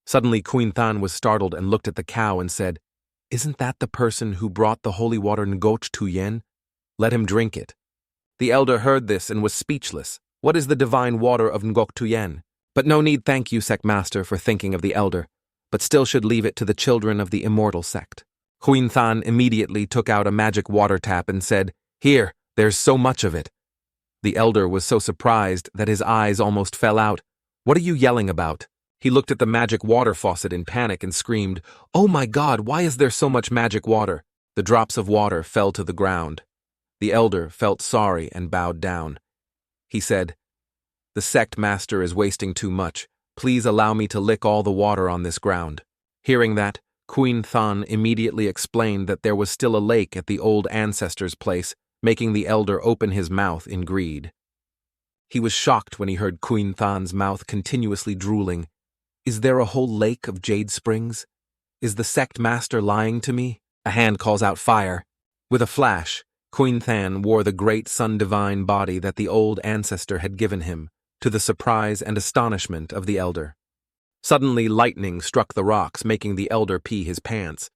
Suddenly Queen Than was startled and looked at the cow and said, "Isn't that the person who brought the holy water Ngoch to Yen? Let him drink it." The elder heard this and was speechless. What is the divine water of Ngoc Tuyen? But no need thank you, Sect Master, for thinking of the elder, but still should leave it to the children of the immortal sect. Huyan Than immediately took out a magic water tap and said, "Here, there's so much of it." The elder was so surprised that his eyes almost fell out. "What are you yelling about?" He looked at the magic water faucet in panic and screamed, "Oh my God, why is there so much magic water?" The drops of water fell to the ground. The elder felt sorry and bowed down. He said, "The sect master is wasting too much. Please allow me to lick all the water on this ground." Hearing that, Queen Than immediately explained that there was still a lake at the old ancestor's place, making the elder open his mouth in greed. He was shocked when he heard Queen Than's mouth continuously drooling. "Is there a whole lake of jade springs? Is the sect master lying to me?" A hand calls out fire. With a flash, Queen Than wore the great sun-divine body that the old ancestor had given him, to the surprise and astonishment of the elder. Suddenly lightning struck the rocks, making the elder pee his pants.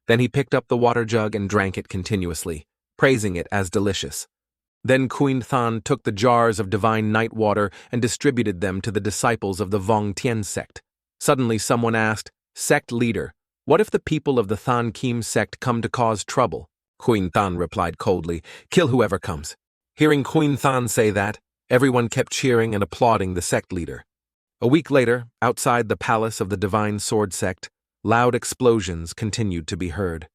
Then he picked up the water jug and drank it continuously, praising it as delicious. Then Queen Than took the jars of divine night water and distributed them to the disciples of the Vong Tien sect. Suddenly someone asked, "Sect leader, what if the people of the Than Kim sect come to cause trouble?" Queen Than replied coldly, "Kill whoever comes." Hearing Queen Than say that, everyone kept cheering and applauding the sect leader. A week later, outside the palace of the Divine Sword sect, loud explosions continued to be heard.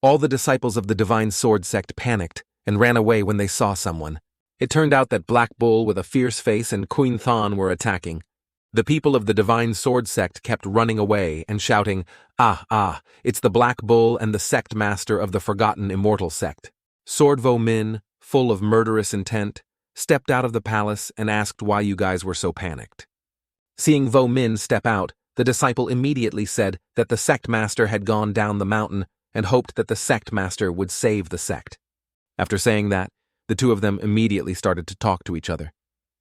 All the disciples of the Divine Sword sect panicked and ran away when they saw someone. It turned out that Black Bull with a fierce face and Queen Than were attacking. The people of the Divine Sword sect kept running away and shouting, "Ah, it's the Black Bull and the sect master of the forgotten immortal sect." Sword Vo Min, full of murderous intent, stepped out of the palace and asked why you guys were so panicked. Seeing Vo Min step out, the disciple immediately said that the sect master had gone down the mountain and hoped that the sect master would save the sect. After saying that, the two of them immediately started to talk to each other.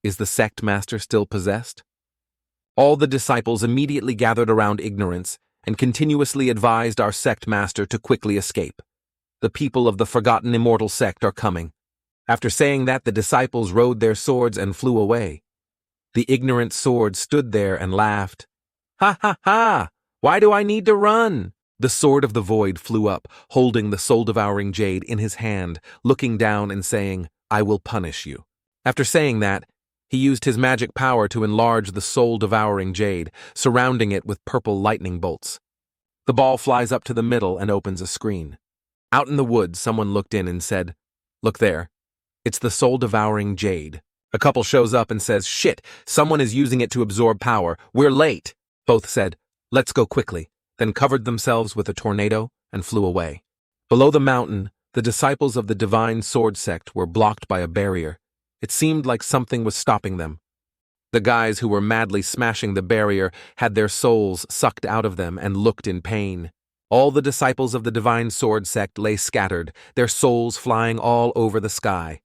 Is the sect master still possessed? All the disciples immediately gathered around Ignorance and continuously advised our sect master to quickly escape. The people of the forgotten immortal sect are coming. After saying that, the disciples rode their swords and flew away. The ignorant sword stood there and laughed. "Ha ha ha! Why do I need to run?" The sword of the void flew up, holding the soul-devouring jade in his hand, looking down and saying, "I will punish you." After saying that, he used his magic power to enlarge the soul-devouring jade, surrounding it with purple lightning bolts. The ball flies up to the middle and opens a screen. Out in the woods, someone looked in and said, "Look there. It's the soul-devouring jade." A couple shows up and says, "Shit, someone is using it to absorb power. We're late." Both said, "Let's go quickly," then covered themselves with a tornado and flew away. Below the mountain, the disciples of the Divine Sword sect were blocked by a barrier. It seemed like something was stopping them. The guys who were madly smashing the barrier had their souls sucked out of them and looked in pain. All the disciples of the Divine Sword sect lay scattered, their souls flying all over the sky.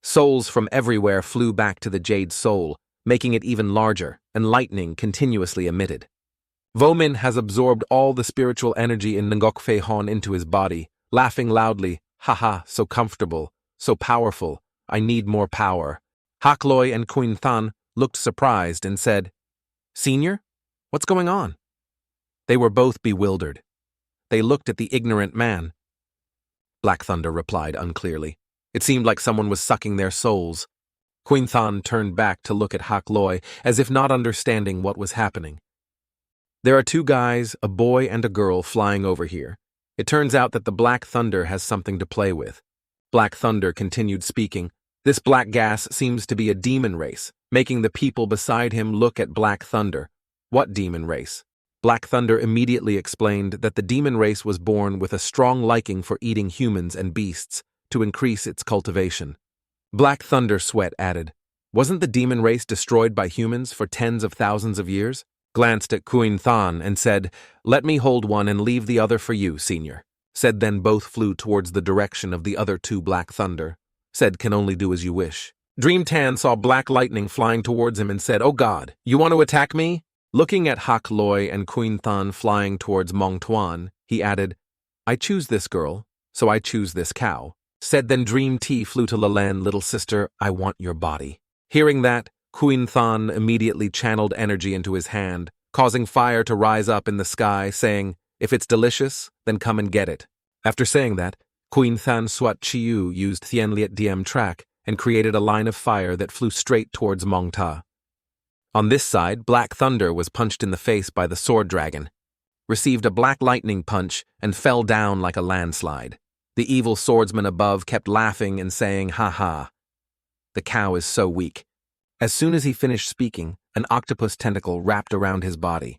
Souls from everywhere flew back to the Jade Soul, making it even larger, and lightning continuously emitted. Vomin has absorbed all the spiritual energy in Ngok Feihon into his body, laughing loudly, haha, so comfortable, so powerful, I need more power. Hakloi and Queen Than looked surprised and said, Senior? What's going on? They were both bewildered. They looked at the ignorant man. Black Thunder replied unclearly. It seemed like someone was sucking their souls. Queen Than turned back to look at Hakloi, as if not understanding what was happening. There are two guys, a boy and a girl, flying over here. It turns out that the Black Thunder has something to play with. Black Thunder continued speaking. This black gas seems to be a demon race, making the people beside him look at Black Thunder. What demon race? Black Thunder immediately explained that the demon race was born with a strong liking for eating humans and beasts to increase its cultivation. Black Thunder Sweat added, Wasn't the demon race destroyed by humans for tens of thousands of years? Glanced at Queen Than and said, Let me hold one and leave the other for you, Senior. Said then both flew towards the direction of the other two Black Thunder. Said can only do as you wish. Dream Tan saw black lightning flying towards him and said, Oh God, you want to attack me? Looking at Hak Loi and Queen Than flying towards Mong Tuan, he added, I choose this girl, so I choose this cow. Said then Dream T flew to Lalan, little sister, I want your body. Hearing that, Queen Than immediately channeled energy into his hand, causing fire to rise up in the sky, saying, If it's delicious, then come and get it. After saying that, Queen Than Swat Chiu used Thienliet Diem track and created a line of fire that flew straight towards Mong Ta. On this side, Black Thunder was punched in the face by the sword dragon, received a black lightning punch, and fell down like a landslide. The evil swordsman above kept laughing and saying, Ha ha. The cow is so weak. As soon as he finished speaking, an octopus tentacle wrapped around his body.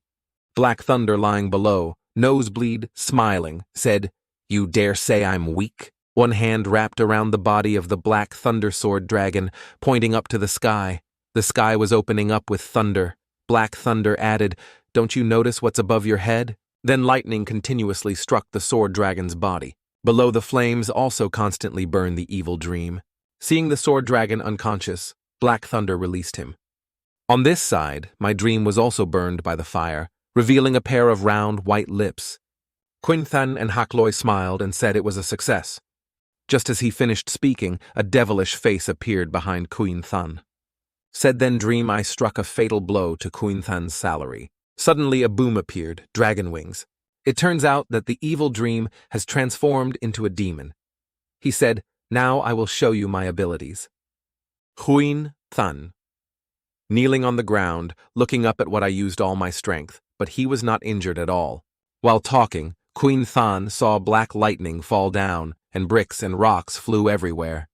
Black Thunder lying below, nosebleed, smiling, said, You dare say I'm weak? One hand wrapped around the body of the Black Thunder sword dragon, pointing up to the sky. The sky was opening up with thunder. Black Thunder added, Don't you notice what's above your head? Then lightning continuously struck the sword dragon's body. Below the flames also constantly burned the evil dream. Seeing the sword dragon unconscious, Black Thunder released him. On this side, my dream was also burned by the fire, revealing a pair of round white lips. Queen Than and Hak Loi smiled and said it was a success. Just as he finished speaking, a devilish face appeared behind Queen Than. Said then dream I struck a fatal blow to Queen Than's salary. Suddenly a boom appeared, dragon wings. It turns out that the evil dream has transformed into a demon. He said, Now I will show you my abilities. Huyan Than. Kneeling on the ground, looking up at what I used all my strength, but he was not injured at all. While talking, Queen Than saw black lightning fall down, and bricks and rocks flew everywhere.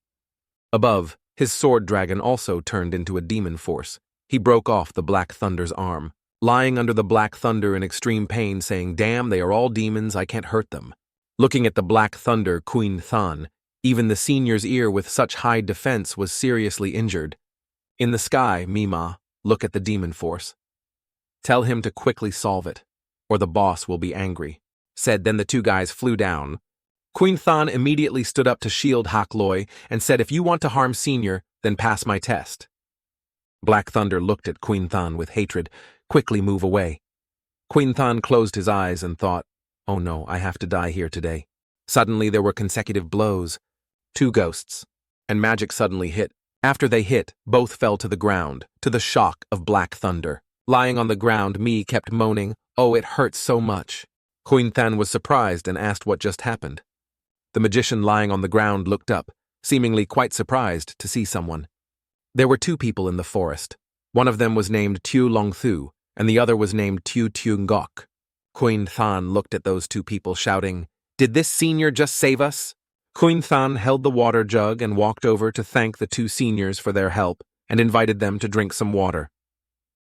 Above, his sword dragon also turned into a demon force. He broke off the Black Thunder's arm, lying under the Black Thunder in extreme pain, saying, Damn, they are all demons, I can't hurt them. Looking at the Black Thunder, Queen Than, even the senior's ear with such high defense was seriously injured. In the sky, Mima, look at the demon force. Tell him to quickly solve it, or the boss will be angry. Said then the two guys flew down. Queen Than immediately stood up to shield Hak Loi and said, If you want to harm Senior, then pass my test. Black Thunder looked at Queen Than with hatred. Quickly move away. Queen Than closed his eyes and thought, Oh no, I have to die here today. Suddenly there were consecutive blows. 2 ghosts. And magic suddenly hit. After they hit, both fell to the ground, to the shock of Black Thunder. Lying on the ground, me kept moaning, Oh, it hurts so much. Queen Than was surprised and asked what just happened. The magician lying on the ground looked up, seemingly quite surprised to see someone. There were 2 people in the forest. One of them was named Tu Long Thu, and the other was named Tu Tu Ngok. Queen Than looked at those 2 people, shouting, Did this senior just save us? Queen Than held the water jug and walked over to thank the 2 seniors for their help and invited them to drink some water.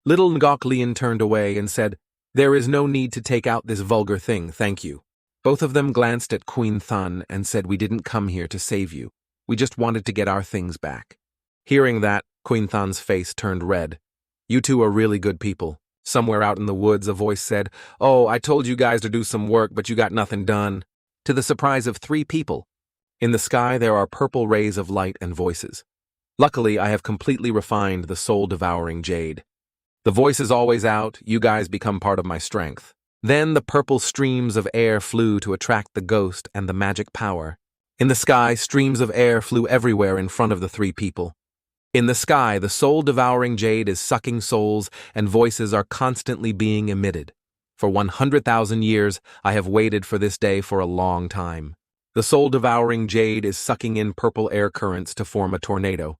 Little Ngok Lien turned away and said, There is no need to take out this vulgar thing, thank you. Both of them glanced at Queen Than and said, We didn't come here to save you. We just wanted to get our things back. Hearing that, Queen Than's face turned red. You 2 are really good people. Somewhere out in the woods, a voice said, Oh, I told you guys to do some work, but you got nothing done. To the surprise of 3 people. In the sky there are purple rays of light and voices. Luckily, I have completely refined the soul-devouring jade. The voice is always out, you guys become part of my strength. Then the purple streams of air flew to attract the ghost and the magic power. In the sky, streams of air flew everywhere in front of the three people. In the sky, the soul-devouring jade is sucking souls, and voices are constantly being emitted. For 100,000 years, I have waited for this day for a long time. The soul-devouring jade is sucking in purple air currents to form a tornado.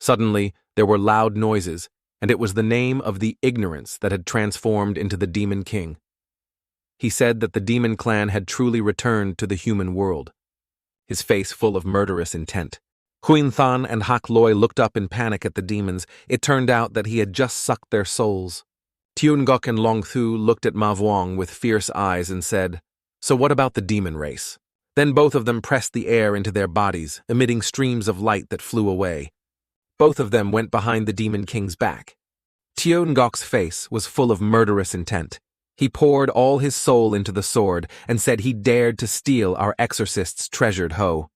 Suddenly, there were loud noises, and it was the name of the ignorance that had transformed into the Demon King. He said that the demon clan had truly returned to the human world, his face full of murderous intent. Huyan and Hak Loi looked up in panic at the demons. It turned out that he had just sucked their souls. Tiungok and Long Thu looked at Ma Vuong with fierce eyes and said, "So what about the demon race?" Then both of them pressed the air into their bodies, emitting streams of light that flew away. Both of them went behind the Demon King's back. Tiungok's face was full of murderous intent. He poured all his soul into the sword and said he dared to steal our exorcist's treasured hoe.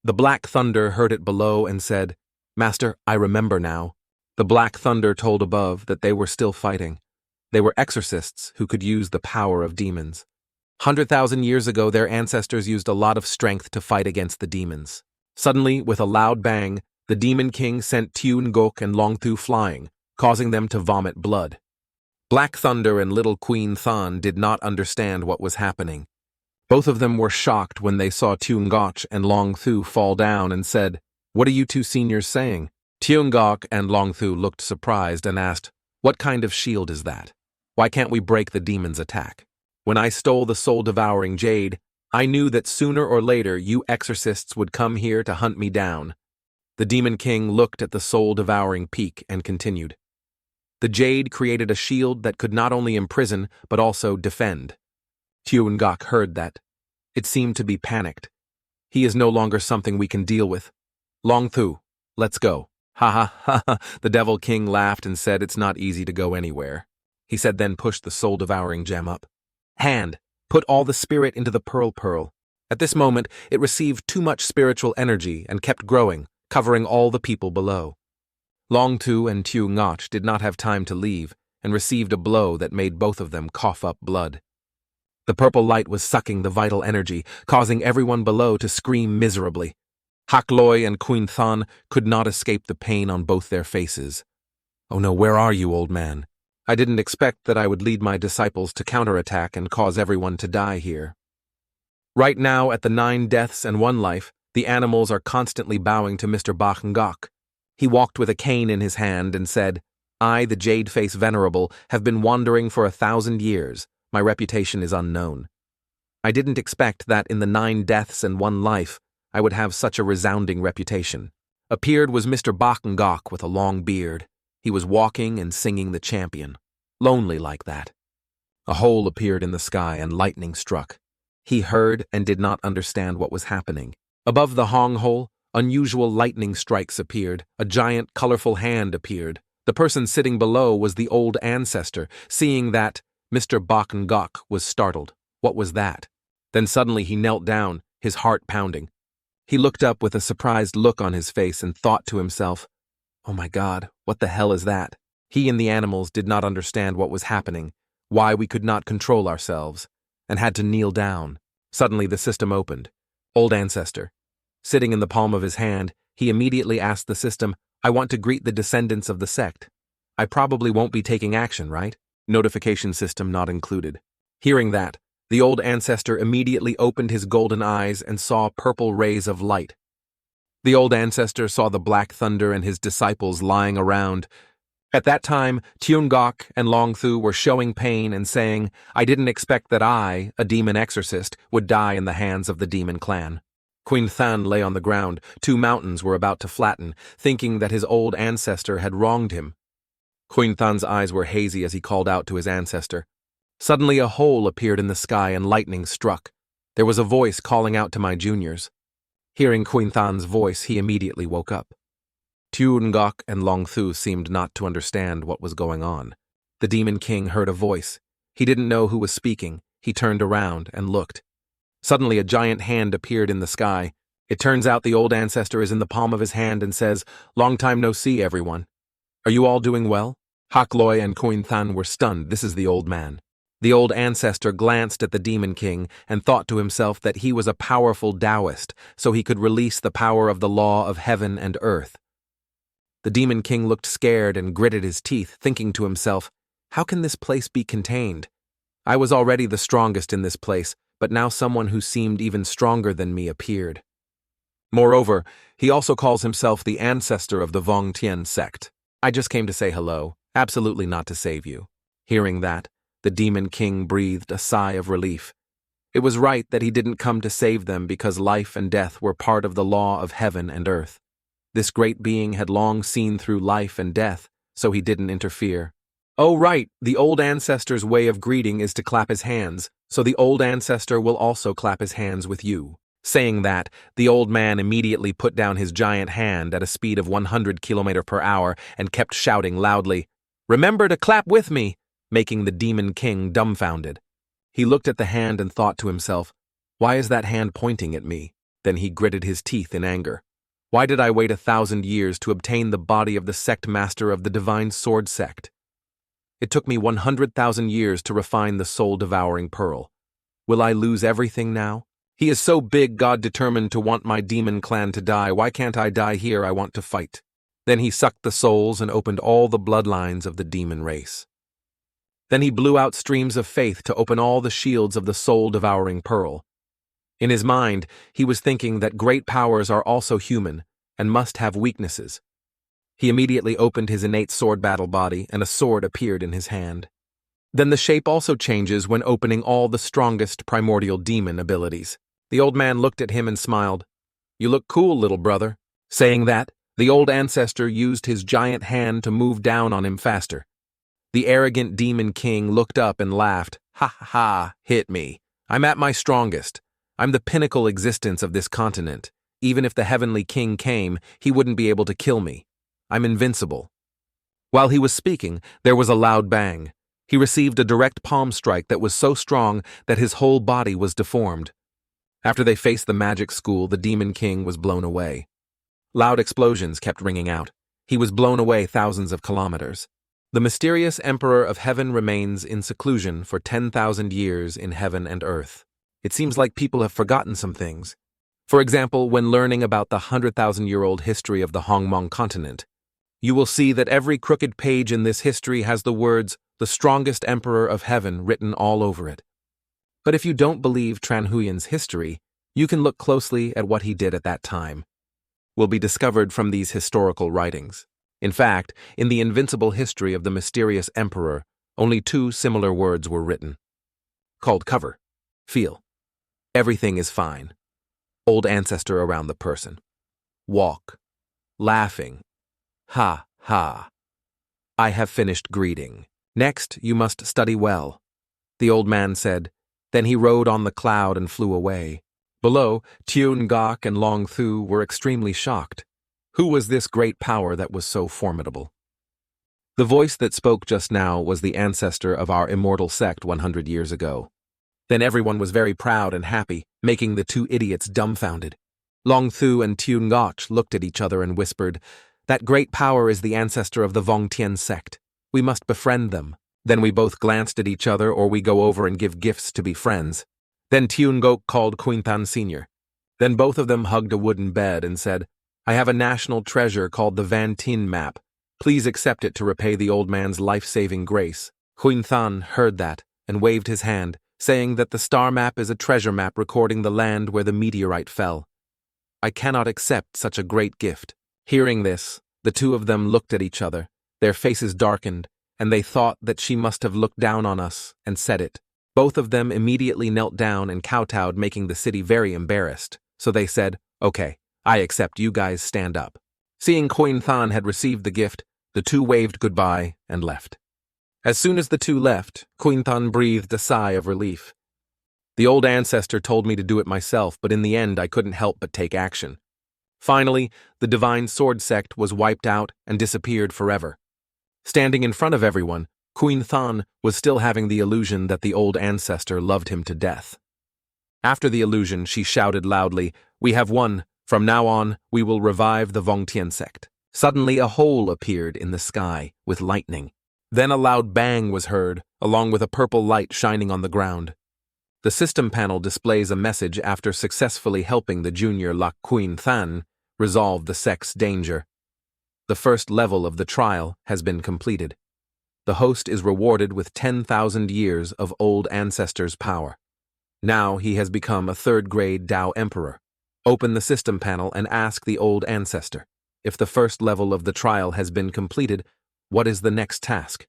The Black Thunder heard it below and said, "Master, I remember now." The Black Thunder told above that they were still fighting. They were exorcists who could use the power of demons. 100,000 years ago, their ancestors used a lot of strength to fight against the demons. Suddenly, with a loud bang, the Demon King sent Tiungok and Long Thu flying, causing them to vomit blood. Black Thunder and Little Queen Than did not understand what was happening. Both of them were shocked when they saw Tiungok and Long Thu fall down and said, "What are you two seniors saying?" Tiungok and Long Thu looked surprised and asked, "What kind of shield is that? Why can't we break the demon's attack? When I stole the soul-devouring jade, I knew that sooner or later you exorcists would come here to hunt me down." The Demon King looked at the soul-devouring peak and continued. The jade created a shield that could not only imprison, but also defend. Tiungok heard that. It seemed to be panicked. He is no longer something we can deal with. Long Thu, let's go. Ha ha ha ha. The Devil King laughed and said it's not easy to go anywhere. He said then pushed the soul-devouring gem up. Hand, put all the spirit into the pearl. At this moment, it received too much spiritual energy and kept growing, covering all the people below. Long Tu and Tiungok did not have time to leave and received a blow that made both of them cough up blood. The purple light was sucking the vital energy, causing everyone below to scream miserably. Hak Loi and Queen Than could not escape the pain on both their faces. "Oh no, where are you, old man? I didn't expect that I would lead my disciples to counterattack and cause everyone to die here." Right now, at the 9 deaths and 1 life, the animals are constantly bowing to Mr. Bakngok. He walked with a cane in his hand and said, "I, the Jade-Face Venerable, have been wandering for 1,000 years. My reputation is unknown. I didn't expect that in the 9 deaths and 1 life, I would have such a resounding reputation." Appeared was Mr. Bakngok with a long beard. He was walking and singing the champion, lonely like that. A hole appeared in the sky and lightning struck. He heard and did not understand what was happening. Above the Hong hole, unusual lightning strikes appeared. A giant, colorful hand appeared. The person sitting below was the old ancestor. Seeing that, Mr. Bakngok was startled. What was that? Then suddenly he knelt down, his heart pounding. He looked up with a surprised look on his face and thought to himself, "Oh my God, what the hell is that?" He and the animals did not understand what was happening, why we could not control ourselves, and had to kneel down. Suddenly the system opened. Old Ancestor. Sitting in the palm of his hand, he immediately asked the system, "I want to greet the descendants of the sect. I probably won't be taking action, right? Notification system not included." Hearing that, the old ancestor immediately opened his golden eyes and saw purple rays of light. The old ancestor saw the Black Thunder and his disciples lying around. At that time, Tiungok and Long Thu were showing pain and saying, "I didn't expect that I, a demon exorcist, would die in the hands of the demon clan." Queen Than lay on the ground. 2 mountains were about to flatten, thinking that his old ancestor had wronged him. Queen Than's eyes were hazy as he called out to his ancestor. Suddenly a hole appeared in the sky and lightning struck. There was a voice calling out to my juniors. Hearing Queen Than's voice, he immediately woke up. Tiungok and Long Thu seemed not to understand what was going on. The Demon King heard a voice. He didn't know who was speaking. He turned around and looked. Suddenly a giant hand appeared in the sky. It turns out the old ancestor is in the palm of his hand and says, "Long time no see, everyone. Are you all doing well?" Hakloi and Than were stunned. This is the old man. The old ancestor glanced at the demon king and thought to himself that he was a powerful Taoist, so he could release the power of the law of heaven and earth. The demon king looked scared and gritted his teeth, thinking to himself, how can this place be contained? I was already the strongest in this place, but now someone who seemed even stronger than me appeared. Moreover, he also calls himself the ancestor of the Vong Tian sect. I just came to say hello, absolutely not to save you. Hearing that, the demon king breathed a sigh of relief. It was right that he didn't come to save them because life and death were part of the law of heaven and earth. This great being had long seen through life and death, so he didn't interfere. Oh right, the old ancestor's way of greeting is to clap his hands, so the old ancestor will also clap his hands with you. Saying that, the old man immediately put down his giant hand at a speed of 100 km/h and kept shouting loudly, "Remember to clap with me!" making the demon king dumbfounded. He looked at the hand and thought to himself, why is that hand pointing at me? Then he gritted his teeth in anger. Why did I wait 1,000 years to obtain the body of the sect master of the divine sword sect? It took me 100,000 years to refine the soul-devouring pearl. Will I lose everything now? He is so big, God determined to want my demon clan to die. Why can't I die here? I want to fight. Then he sucked the souls and opened all the bloodlines of the demon race. Then he blew out streams of faith to open all the shields of the soul-devouring pearl. In his mind, he was thinking that great powers are also human and must have weaknesses. He immediately opened his innate sword battle body and a sword appeared in his hand. Then the shape also changes when opening all the strongest primordial demon abilities. The old man looked at him and smiled. You look cool, little brother. Saying that, the old ancestor used his giant hand to move down on him faster. The arrogant demon king looked up and laughed. Ha ha ha, hit me. I'm at my strongest. I'm the pinnacle existence of this continent. Even if the heavenly king came, he wouldn't be able to kill me. I'm invincible. While he was speaking, there was a loud bang. He received a direct palm strike that was so strong that his whole body was deformed. After they faced the magic school, the demon king was blown away. Loud explosions kept ringing out. He was blown away thousands of kilometers. The mysterious Emperor of Heaven remains in seclusion for 10,000 years in heaven and earth. It seems like people have forgotten some things. For example, when learning about the 100,000-year-old history of the Hongmong continent, you will see that every crooked page in this history has the words, "The strongest Emperor of Heaven," written all over it. But if you don't believe Tran Huyan's history, you can look closely at what he did at that time. Will be discovered from these historical writings. In fact, in the invincible history of the mysterious emperor, only 2 similar words were written. Called cover. Feel. Everything is fine. Old ancestor around the person. Walk. Laughing. Ha, ha. I have finished greeting. Next, you must study well. The old man said. Then he rode on the cloud and flew away. Below, Tune Gok and Long Thu were extremely shocked. Who was this great power that was so formidable? The voice that spoke just now was the ancestor of our immortal sect 100 years ago. Then everyone was very proud and happy, making the 2 idiots dumbfounded. Long Thu and Tune Gok looked at each other and whispered, that great power is the ancestor of the Vong Tian sect. We must befriend them. Then we both glanced at each other, or we go over and give gifts to be friends. Then Tune Gok called Than Sr. Then both of them hugged a wooden bed and said, I have a national treasure called the Van Tin map. Please accept it to repay the old man's life-saving grace. Than heard that and waved his hand, saying that the star map is a treasure map recording the land where the meteorite fell. I cannot accept such a great gift. Hearing this, the 2 of them looked at each other. Their faces darkened, and they thought that she must have looked down on us and said it. Both of them immediately knelt down and kowtowed, making the city very embarrassed. So they said, okay, I accept, you guys stand up. Seeing Than had received the gift, the 2 waved goodbye and left. As soon as the 2 left, Than breathed a sigh of relief. The old ancestor told me to do it myself, but in the end I couldn't help but take action. Finally, the divine sword sect was wiped out and disappeared forever. Standing in front of everyone, Than was still having the illusion that the old ancestor loved him to death. After the illusion, she shouted loudly, we have won. From now on, we will revive the Vong Tian sect. Suddenly, a hole appeared in the sky with lightning. Then a loud bang was heard, along with a purple light shining on the ground. The system panel displays a message after successfully helping the junior Tran resolve the Sect's danger. The first level of the trial has been completed. The host is rewarded with 10,000 years of old ancestors' power. Now he has become a third-grade Dao Emperor. Open the system panel and ask the old ancestor, if the first level of the trial has been completed, what is the next task?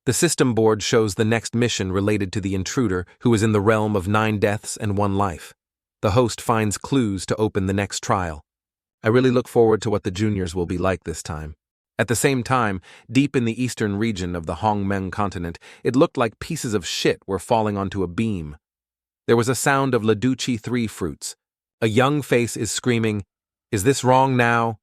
The system board shows the next mission related to the intruder who is in the realm of 9 deaths and 1 life. The host finds clues to open the next trial. I really look forward to what the juniors will be like this time. At the same time, deep in the eastern region of the Hongmeng continent, it looked like pieces of shit were falling onto a beam. There was a sound of Laduchi 3 fruits. A young face is screaming, "Is this wrong now?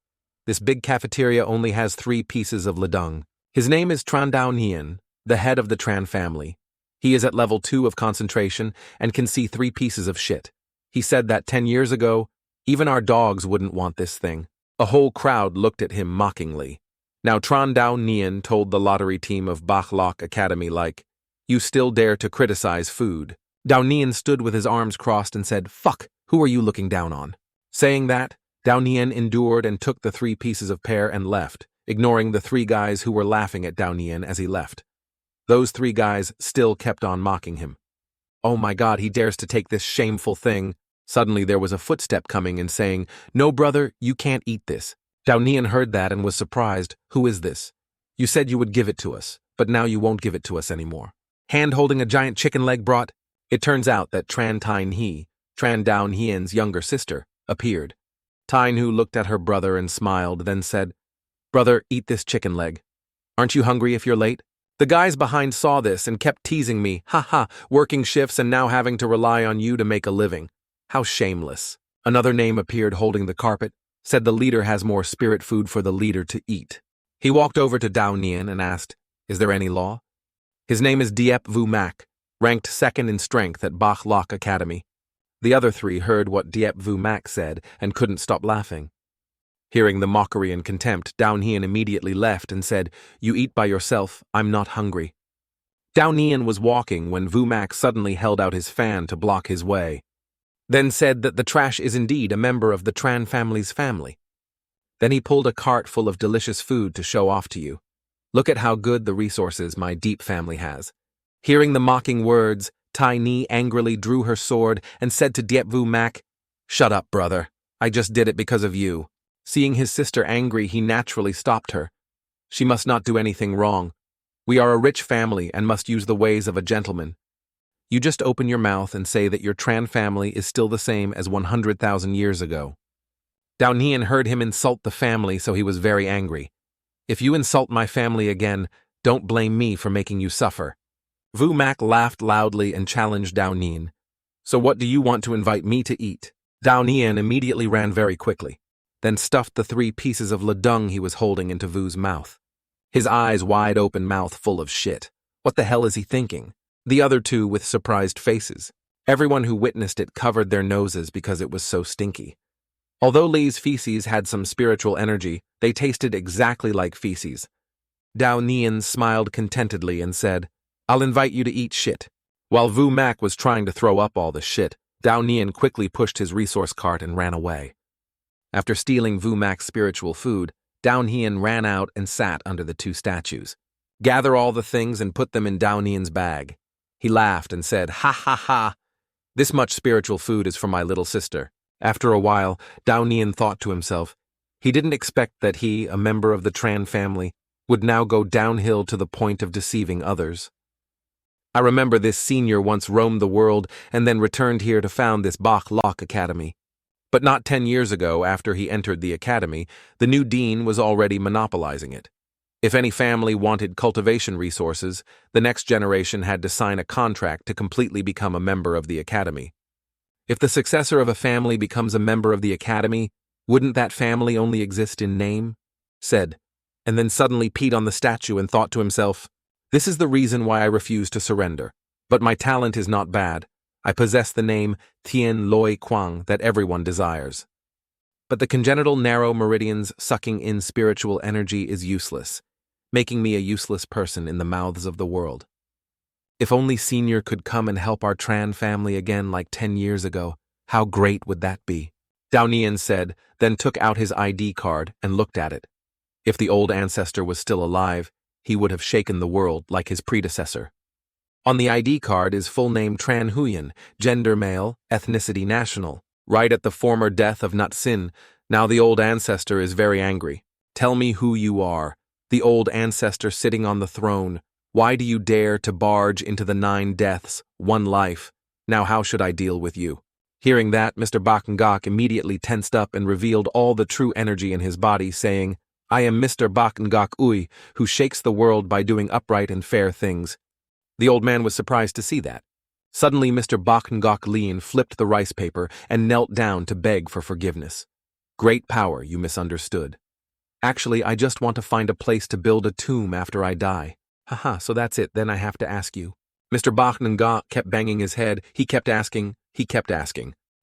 This big cafeteria only has 3 pieces of ladung." His name is Tran, the head of the Tran family. He is at level 2 of concentration and can see 3 pieces of shit. He said that 10 years ago, even our dogs wouldn't want this thing. A whole crowd looked at him mockingly. Now Tran told the lottery team of Bachlok Academy like, "You still dare to criticize food." Dao stood with his arms crossed and said, "Fuck, who are you looking down on?" Saying that, Dao endured and took the 3 pieces of pear and left, ignoring the 3 guys who were laughing at Dao as he left. Those 3 guys still kept on mocking him. "Oh my God, he dares to take this shameful thing." Suddenly there was a footstep coming and saying, "No, brother, you can't eat this." Dao heard that and was surprised. "Who is this? You said you would give it to us, but now you won't give it to us anymore." Hand holding a giant chicken leg brought. It turns out that Tran Dao younger sister, appeared. Hu looked at her brother and smiled, then said, "Brother, eat this chicken leg. Aren't you hungry if you're late?" The guys behind saw this and kept teasing me, "Ha, working shifts and now having to rely on you to make a living. How shameless." Another name appeared holding the carpet, said the leader has more spirit food for the leader to eat. He walked over to Dao and asked, "Is there any law?" His name is Diep Vu Mak, ranked 2nd in strength at Bachlok Academy. The other 3 heard what Diep Vu Mak said and couldn't stop laughing. Hearing the mockery and contempt, Dao immediately left and said, "You eat by yourself, I'm not hungry." Dao was walking when Vu Mak suddenly held out his fan to block his way, then said that the trash is indeed a member of the Tran family's family. Then he pulled a cart full of delicious food to show off to you. "Look at how good the resources my deep family has." Hearing the mocking words, Tai Ni angrily drew her sword and said to Diep Vu Mak, "Shut up, brother. I just did it because of you." Seeing his sister angry, he naturally stopped her. "She must not do anything wrong. We are a rich family and must use the ways of a gentleman. You just open your mouth and say that your Tran family is still the same as 100,000 years ago." Dao heard him insult the family, so he was very angry. "If you insult my family again, don't blame me for making you suffer." Vu Mak laughed loudly and challenged Dao. "So what do you want to invite me to eat?" Dao immediately ran very quickly, then stuffed the 3 pieces of ladung he was holding into Vu's mouth. His eyes wide open, mouth full of shit. What the hell is he thinking? The other 2 with surprised faces. Everyone who witnessed it covered their noses because it was so stinky. Although Li's feces had some spiritual energy, they tasted exactly like feces. Dao smiled contentedly and said, "I'll invite you to eat shit." While Vu Mak was trying to throw up all the shit, Dao quickly pushed his resource cart and ran away. After stealing Vu Mak's spiritual food, Dao ran out and sat under the 2 statues. "Gather all the things and put them in Dao bag." He laughed and said, "Ha, this much spiritual food is for my little sister." After a while, Dao thought to himself, he didn't expect that he, a member of the Tran family, would now go downhill to the point of deceiving others. "I remember this senior once roamed the world and then returned here to found this Bachlok Academy. But not 10 years ago, after he entered the academy, the new dean was already monopolizing it. If any family wanted cultivation resources, the next generation had to sign a contract to completely become a member of the academy. If the successor of a family becomes a member of the academy, wouldn't that family only exist in name?" said, and then suddenly peed on the statue and thought to himself, "This is the reason why I refuse to surrender. But my talent is not bad. I possess the name Tian Loi Quang that everyone desires. But the congenital narrow meridians sucking in spiritual energy is useless. making me a useless person in the mouths of the world. If only Senior could come and help our Tran family again like 10 years ago, how great would that be? Daonian said, then took out his ID card and looked at it. If the old ancestor was still alive, he would have shaken the world like his predecessor. On the ID card is full name Tran Huyan, gender male, ethnicity national. Right at the former death of Nutsin, now the old ancestor is very angry. Tell me who you are, the old ancestor sitting on the throne. Why do you dare to barge into the 9 deaths, 1 life? Now how should I deal with you? Hearing that, Mr. Bakengok immediately tensed up and revealed all the true energy in his body, saying, I am Mr. Bakengok Ui, who shakes the world by doing upright and fair things. The old man was surprised to see that. Suddenly Mr. Bakengok Lien flipped the rice paper and knelt down to beg for forgiveness. Great power, you misunderstood. Actually, I just want to find a place to build a tomb after I die. Haha, so that's it, then I have to ask you. Mr. Bakengok kept banging his head, he kept asking.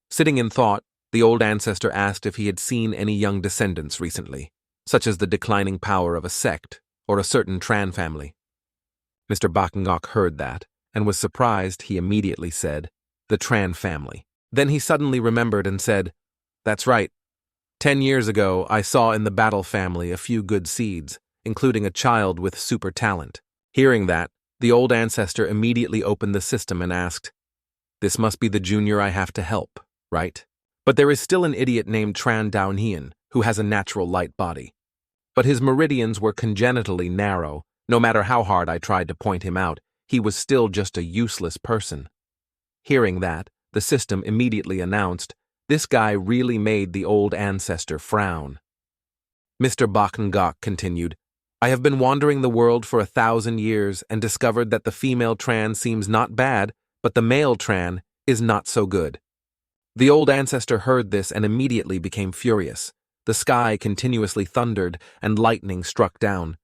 Sitting in thought, the old ancestor asked if he had seen any young descendants recently, such as the declining power of a sect or a certain Tran family. Mr. Bakengok heard that, and was surprised. He immediately said, the Tran family. Then he suddenly remembered and said, that's right. 10 years ago, I saw in the battle family a few good seeds, including a child with super talent. Hearing that, the old ancestor immediately opened the system and asked, this must be the junior I have to help, right? But there is still an idiot named Tran Daonian who has a natural light body. But his meridians were congenitally narrow. No matter how hard I tried to point him out, he was still just a useless person. Hearing that, the system immediately announced, this guy really made the old ancestor frown. Mr. Bakengok continued, I have been wandering the world for 1,000 years and discovered that the female Tran seems not bad, but the male Tran is not so good. The old ancestor heard this and immediately became furious. The sky continuously thundered and lightning struck down.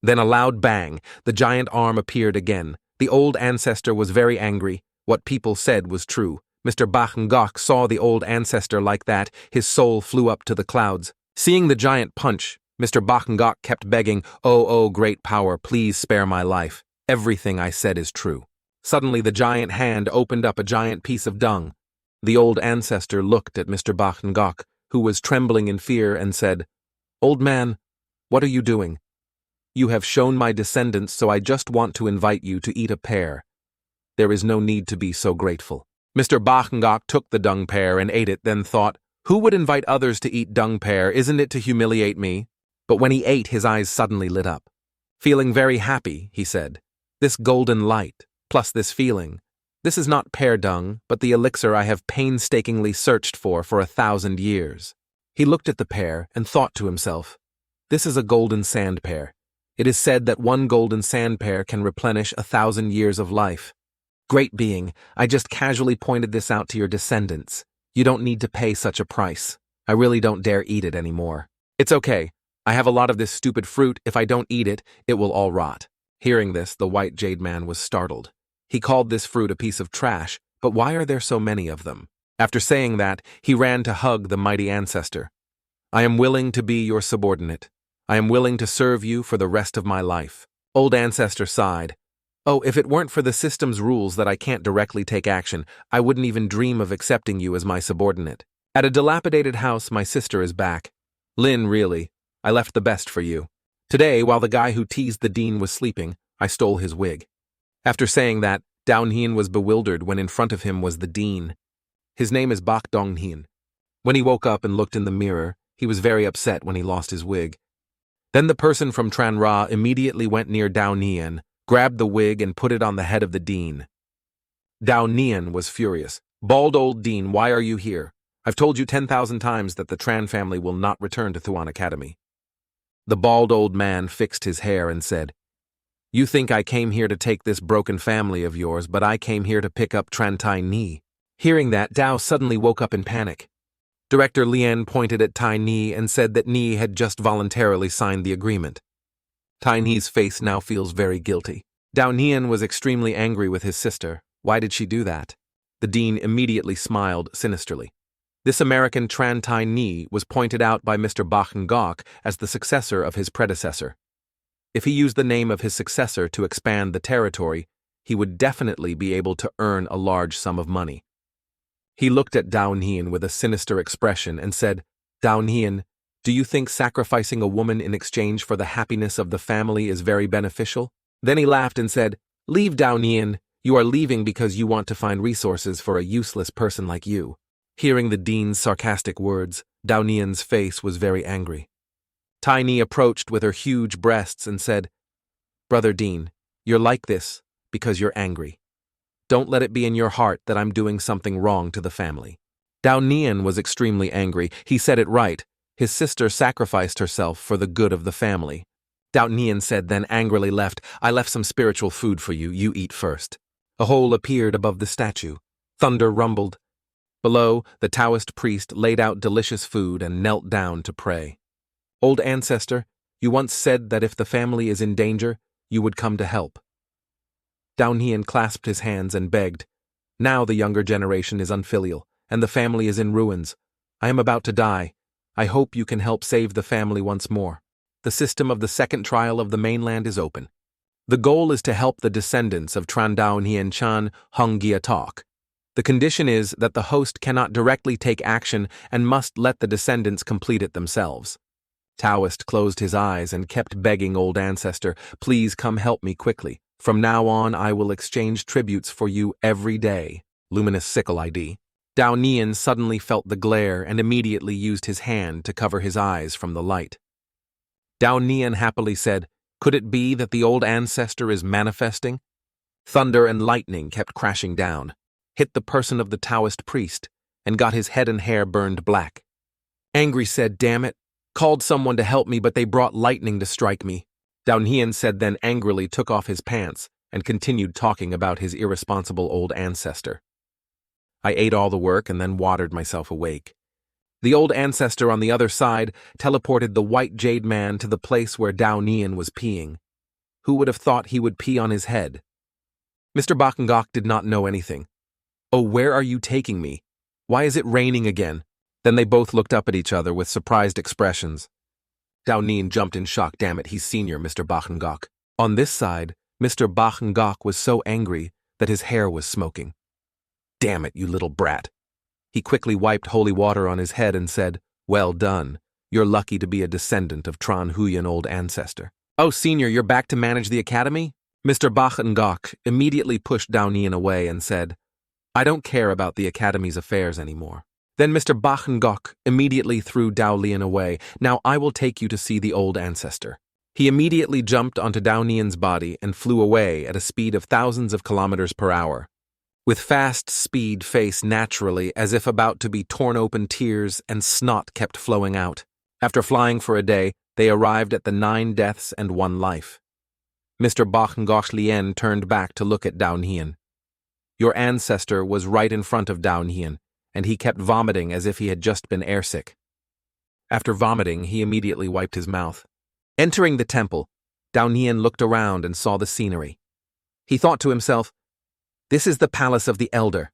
Then a loud bang, the giant arm appeared again. The old ancestor was very angry. What people said was true. Mr. Bakengok saw the old ancestor like that, his soul flew up to the clouds. Seeing the giant punch, Mr. Bakengok kept begging, oh, great power, please spare my life. Everything I said is true. Suddenly the giant hand opened up a giant piece of dung. The old ancestor looked at Mr. Bakengok, who was trembling in fear, and said, Old man, what are you doing? You have shown my descendants, so I just want to invite you to eat a pear. There is no need to be so grateful. Mr. Bakengok took the dung pear and ate it, then thought, who would invite others to eat dung pear? Isn't it to humiliate me? But when he ate, his eyes suddenly lit up. Feeling very happy, he said, this golden light, plus this feeling, this is not pear dung, but the elixir I have painstakingly searched for 1,000 years. He looked at the pear and thought to himself, this is a golden sand pear. It is said that 1 golden sand pear can replenish 1,000 years of life. Great being, I just casually pointed this out to your descendants. You don't need to pay such a price. I really don't dare eat it anymore. It's okay. I have a lot of this stupid fruit. If I don't eat it, it will all rot. Hearing this, the white jade man was startled. He called this fruit a piece of trash, but why are there so many of them? After saying that, he ran to hug the mighty ancestor. I am willing to be your subordinate. I am willing to serve you for the rest of my life. Old ancestor sighed. Oh, if it weren't for the system's rules that I can't directly take action, I wouldn't even dream of accepting you as my subordinate. At a dilapidated house, my sister is back. Lin, really, I left the best for you. Today, while the guy who teased the dean was sleeping, I stole his wig. After saying that, Daonian was bewildered when in front of him was the dean. His name is Bak Donghian. When he woke up and looked in the mirror, he was very upset when he lost his wig. Then the person from Tran Ra immediately went near Daonian, grabbed the wig and put it on the head of the dean. Daonian was furious. Bald old dean, why are you here? I've told you 10,000 times that the Tran family will not return to Huyan Academy. The bald old man fixed his hair and said, You think I came here to take this broken family of yours, but I came here to pick up Tran Tai Ni. Hearing that, Dao suddenly woke up in panic. Director Lian pointed at Tai Ni and said that Ni had just voluntarily signed the agreement. Tai Ni's face now feels very guilty. Dao Nian was extremely angry with his sister. Why did she do that? The dean immediately smiled sinisterly. This American Tran Tai Ni was pointed out by Mr. Bakengok as the successor of his predecessor. If he used the name of his successor to expand the territory, he would definitely be able to earn a large sum of money. He looked at Dao Nian with a sinister expression and said, "Dao Nian, do you think sacrificing a woman in exchange for the happiness of the family is very beneficial?" Then he laughed and said, "Leave, Dao Nian. You are leaving because you want to find resources for a useless person like you." Hearing the dean's sarcastic words, Dao Nian's face was very angry. Tai Ni approached with her huge breasts and said, "Brother Dean, you're like this because you're angry. Don't let it be in your heart that I'm doing something wrong to the family." Dao Nian was extremely angry. He said it right. His sister sacrificed herself for the good of the family. Dao Nian said, then angrily left, "I left some spiritual food for you. You eat first." A hole appeared above the statue. Thunder rumbled. Below, the Taoist priest laid out delicious food and knelt down to pray. "Old ancestor, you once said that if the family is in danger, you would come to help." Dao Nian clasped his hands and begged, "Now the younger generation is unfilial, and the family is in ruins. I am about to die. I hope you can help save the family once more. The system of the second trial of the mainland is open. The goal is to help the descendants of Tran Dao Nian Chan Hung Gia Talk. The condition is that the host cannot directly take action and must let the descendants complete it themselves." Taoist closed his eyes and kept begging old ancestor, "Please come help me quickly. From now on I will exchange tributes for you every day." Luminous sickle ID. Dao Nian suddenly felt the glare and immediately used his hand to cover his eyes from the light. Dao Nian happily said, "Could it be that the old ancestor is manifesting?" Thunder and lightning kept crashing down, hit the person of the Taoist priest, and got his head and hair burned black. Angry said, "Damn it, called someone to help me, but they brought lightning to strike me." Dao Nian said, then angrily took off his pants and continued talking about his irresponsible old ancestor. "I ate all the work and then watered myself awake. The old ancestor on the other side teleported the white jade man to the place where Dao Nian was peeing. Who would have thought he would pee on his head? Mr. Bakengok did not know anything. "Oh, where are you taking me? Why is it raining again?" Then they both looked up at each other with surprised expressions. Dao Nian jumped in shock. "Damn it, he's senior, Mr. Bakengok." On this side, Mr. Bakengok was so angry that his hair was smoking. "Damn it, you little brat." He quickly wiped holy water on his head and said, "Well done. You're lucky to be a descendant of Tran Huyan old ancestor." "Oh, senior, you're back to manage the academy?" Mr. Bakengok immediately pushed Dao Nian away and said, "I don't care about the academy's affairs anymore." Then Mr. Bakengok immediately threw Dao Nian away. "Now I will take you to see the old ancestor." He immediately jumped onto Dao Nian's body and flew away at a speed of thousands of kilometers per hour. With fast speed, face naturally as if about to be torn open, tears and snot kept flowing out. After flying for a day, they arrived at the 9 deaths and 1 life. Mr. Bakengok Lien turned back to look at Dao Nian. Your ancestor was right in front of Dao Nian, and he kept vomiting as if he had just been airsick. After vomiting, he immediately wiped his mouth. Entering the temple, Dao Nian looked around and saw the scenery. He thought to himself, "This is the palace of the elder.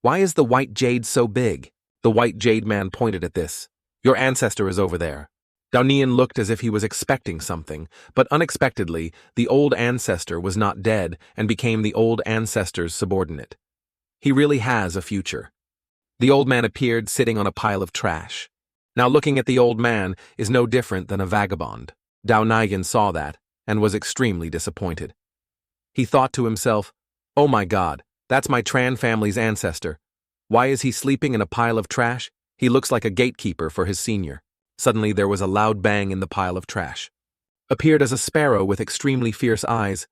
Why is the white jade so big?" The white jade man pointed at this. "Your ancestor is over there." Dao Nian looked as if he was expecting something, but unexpectedly, the old ancestor was not dead and became the old ancestor's subordinate. He really has a future. The old man appeared sitting on a pile of trash. Now looking at the old man is no different than a vagabond. Dao Nian saw that and was extremely disappointed. He thought to himself, "Oh my God, that's my Tran family's ancestor. Why is he sleeping in a pile of trash? He looks like a gatekeeper for his senior." Suddenly there was a loud bang in the pile of trash. Appeared as a sparrow with extremely fierce eyes.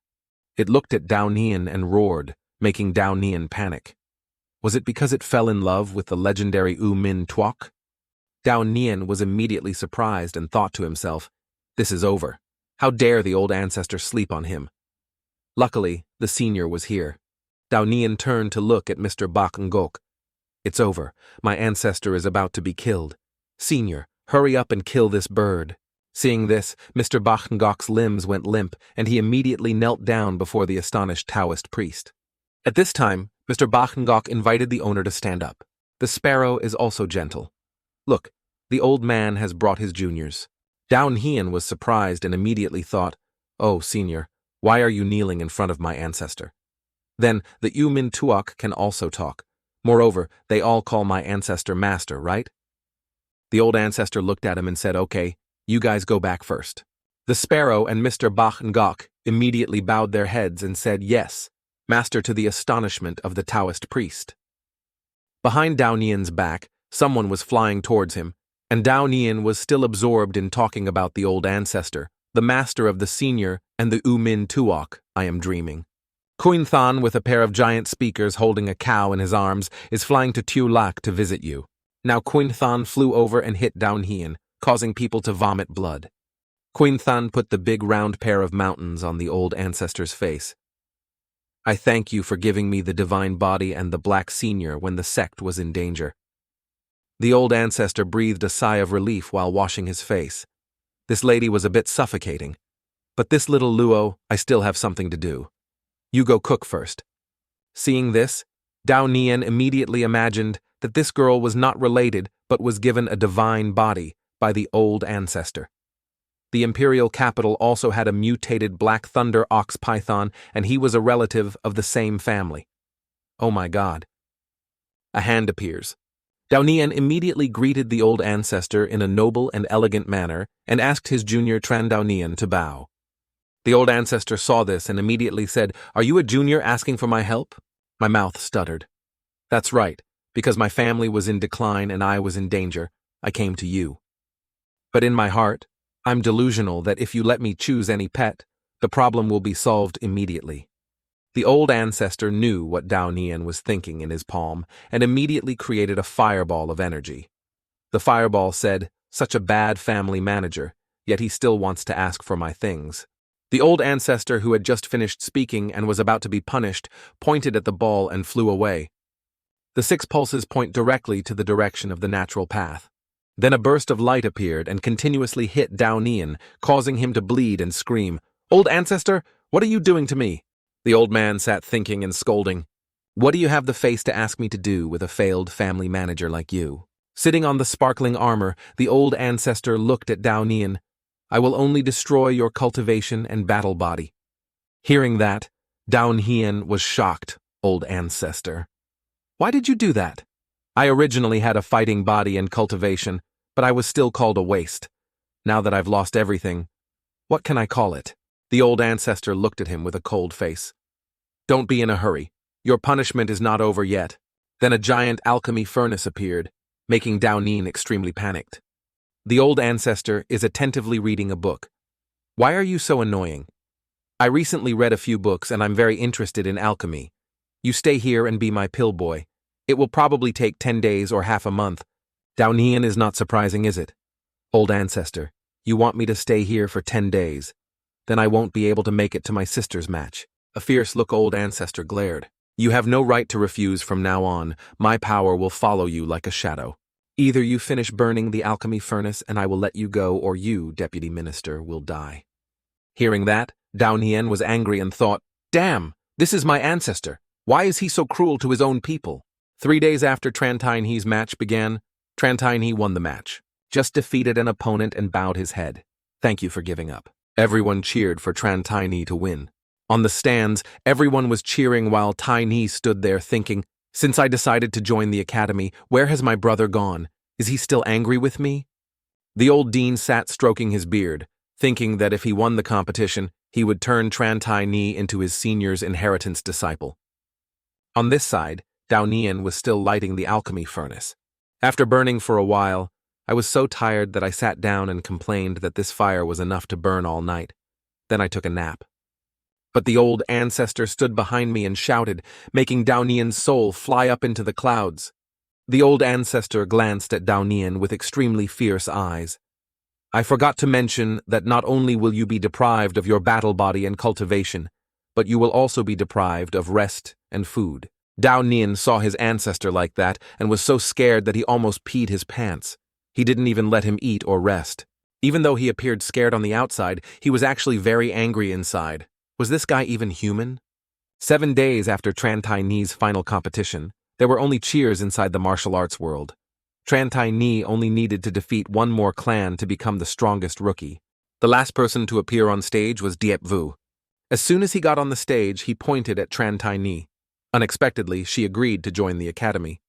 It looked at Dao Nian and roared, making Dao Nian panic. Was it because it fell in love with the legendary U Min Tuok? Dao Nian was immediately surprised and thought to himself, "This is over. How dare the old ancestor sleep on him?" Luckily, the senior was here. Dao Nian turned to look at Mr. Bakengok. "It's over. My ancestor is about to be killed. Senior, hurry up and kill this bird." Seeing this, Mr. Bakengok's limbs went limp, and he immediately knelt down before the astonished Taoist priest. At this time, Mr. Bakengok invited the owner to stand up. The sparrow is also gentle. Look, the old man has brought his juniors. Dao Nian was surprised and immediately thought, "Oh, senior, why are you kneeling in front of my ancestor?" "Then, the Umin Tuok can also talk. Moreover, they all call my ancestor master, right?" The old ancestor looked at him and said, "Okay, you guys go back first." The sparrow and Mr. Bach Ngok immediately bowed their heads and said yes, master, to the astonishment of the Taoist priest. Behind Dao Nian's back, someone was flying towards him, and Dao Nian was still absorbed in talking about the old ancestor, the master of the senior and the Umin Tuok. "I am dreaming. Kuin Than, with a pair of giant speakers holding a cow in his arms, is flying to Tu Lac to visit you." Now Kuin Than flew over and hit Dao Nian, causing people to vomit blood. Kuin Than put the big round pair of mountains on the old ancestor's face. "I thank you for giving me the divine body and the black senior when the sect was in danger." The old ancestor breathed a sigh of relief while washing his face. This lady was a bit suffocating. "But this little Luo, I still have something to do. You go cook first." Seeing this, Dao Nian immediately imagined that this girl was not related but was given a divine body by the old ancestor. The imperial capital also had a mutated black thunder ox python, and he was a relative of the same family. Oh my God. A hand appears. Dao Nian immediately greeted the old ancestor in a noble and elegant manner and asked his junior Tran Dao Nian to bow. The old ancestor saw this and immediately said, "Are you a junior asking for my help?" My mouth stuttered. "That's right, because my family was in decline and I was in danger, I came to you. But in my heart, I'm delusional that if you let me choose any pet, the problem will be solved immediately." The old ancestor knew what Dao Nian was thinking in his palm and immediately created a fireball of energy. The fireball said, "Such a bad family manager, yet he still wants to ask for my things." The old ancestor, who had just finished speaking and was about to be punished, pointed at the ball and flew away. The 6 pulses point directly to the direction of the natural path. Then a burst of light appeared and continuously hit Dao Nian, causing him to bleed and scream, "Old ancestor, what are you doing to me?" The old man sat thinking and scolding. "What do you have the face to ask me to do with a failed family manager like you?" Sitting on the sparkling armor, the old ancestor looked at Dao Nian. "I will only destroy your cultivation and battle body." Hearing that, Dao Nian was shocked. "Old ancestor, why did you do that? I originally had a fighting body and cultivation, but I was still called a waste. Now that I've lost everything, what can I call it?" The old ancestor looked at him with a cold face. "Don't be in a hurry. Your punishment is not over yet." Then a giant alchemy furnace appeared, making Dao Nian extremely panicked. The old ancestor is attentively reading a book. "Why are you so annoying? I recently read a few books and I'm very interested in alchemy. You stay here and be my pill boy. It will probably take 10 days or half a month." Dao Nian is not surprising, is it? "Old ancestor, you want me to stay here for 10 days? Then I won't be able to make it to my sister's match." A fierce look old ancestor glared. "You have no right to refuse from now on. My power will follow you like a shadow. Either you finish burning the alchemy furnace and I will let you go, or you, deputy minister, will die." Hearing that, Dao Nian was angry and thought, "Damn, this is my ancestor. Why is he so cruel to his own people?" 3 days after Tran Tai Ni's match began, Tran Tai Ni won the match, just defeated an opponent and bowed his head. "Thank you for giving up." Everyone cheered for Tran Tai Ni to win. On the stands, everyone was cheering while Tai Ni stood there thinking, "Since I decided to join the academy, where has my brother gone? Is he still angry with me?" The old dean sat stroking his beard, thinking that if he won the competition, he would turn Tran Tai Ni into his senior's inheritance disciple. On this side, Dao Nian was still lighting the alchemy furnace. After burning for a while, I was so tired that I sat down and complained that this fire was enough to burn all night. Then I took a nap. But the old ancestor stood behind me and shouted, making Dao Nian's soul fly up into the clouds. The old ancestor glanced at Dao Nian with extremely fierce eyes. "I forgot to mention that not only will you be deprived of your battle body and cultivation, but you will also be deprived of rest and food." Dao Nian saw his ancestor like that and was so scared that he almost peed his pants. He didn't even let him eat or rest. Even though he appeared scared on the outside, he was actually very angry inside. Was this guy even human? 7 days after Tran Tai Ni's final competition, there were only cheers inside the martial arts world. Tran Tai Ni only needed to defeat one more clan to become the strongest rookie. The last person to appear on stage was Diep Vu. As soon as he got on the stage, he pointed at Tran Tai Ni. Unexpectedly, she agreed to join the academy.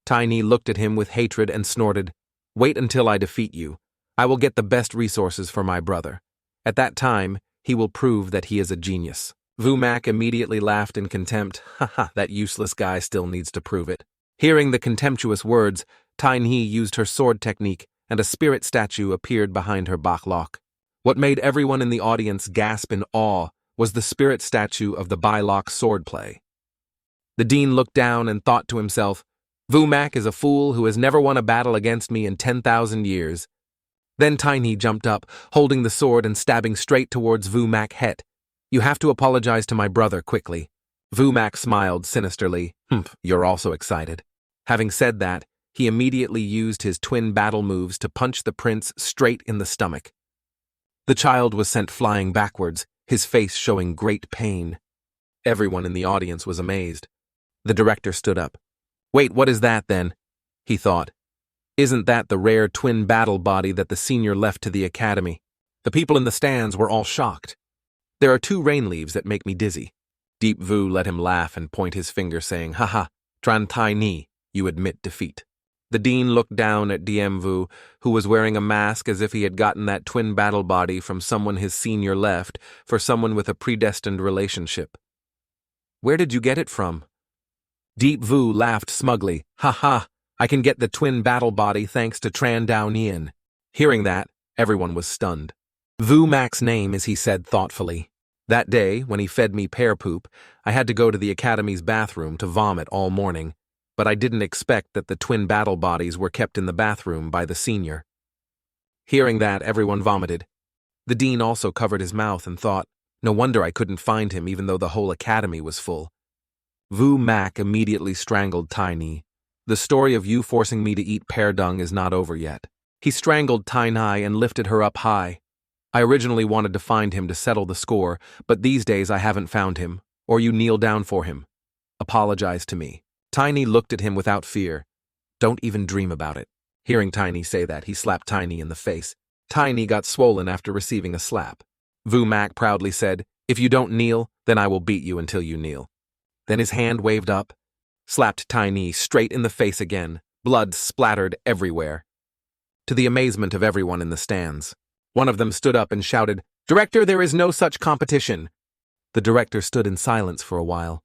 Tai Ni looked at him with hatred and snorted, "Wait until I defeat you. I will get the best resources for my brother. At that time, he will prove that he is a genius." Vu Mak immediately laughed in contempt. "Haha, that useless guy still needs to prove it." Hearing the contemptuous words, Tai Ni used her sword technique, and a spirit statue appeared behind her backlog. What made everyone in the audience gasp in awe was the spirit statue of the Bylok swordplay. The dean looked down and thought to himself, "Vu Mak is a fool who has never won a battle against me in 10,000 years. Then Tai Ni jumped up, holding the sword and stabbing straight towards Vu Mak het. "You have to apologize to my brother quickly." Vu Mak smiled sinisterly. You're also excited." Having said that, he immediately used his twin battle moves to punch the prince straight in the stomach. The child was sent flying backwards, his face showing great pain. Everyone in the audience was amazed. The director stood up. "Wait, what is that then?" he thought. "Isn't that the rare twin battle body that the senior left to the academy?" The people in the stands were all shocked. "There are 2 rain leaves that make me dizzy." Deep Vu let him laugh and point his finger, saying, "Haha, Tran Tai Ni, you admit defeat." The dean looked down at Diem Vu, who was wearing a mask as if he had gotten that twin battle body from someone his senior left for someone with a predestined relationship. "Where did you get it from?" Deep Vu laughed smugly. "Haha, I can get the twin battle body thanks to Tran Dao Nian." Hearing that, everyone was stunned. "Vu Mak's name," as he said thoughtfully. "That day, when he fed me pear poop, I had to go to the academy's bathroom to vomit all morning, but I didn't expect that the twin battle bodies were kept in the bathroom by the senior." Hearing that, everyone vomited. The dean also covered his mouth and thought, "No wonder I couldn't find him even though the whole academy was full." Vu Mak immediately strangled Tai Ni. "The story of you forcing me to eat pear dung is not over yet." He strangled Tai Ni and lifted her up high. "I originally wanted to find him to settle the score, but these days I haven't found him, or you kneel down for him. Apologize to me." Tiny looked at him without fear. "Don't even dream about it." Hearing Tiny say that, he slapped Tiny in the face. Tiny got swollen after receiving a slap. Vu Mak proudly said, "If you don't kneel, then I will beat you until you kneel." Then his hand waved up, slapped Tiny straight in the face again. Blood splattered everywhere. To the amazement of everyone in the stands, one of them stood up and shouted, "Director, there is no such competition." The director stood in silence for a while.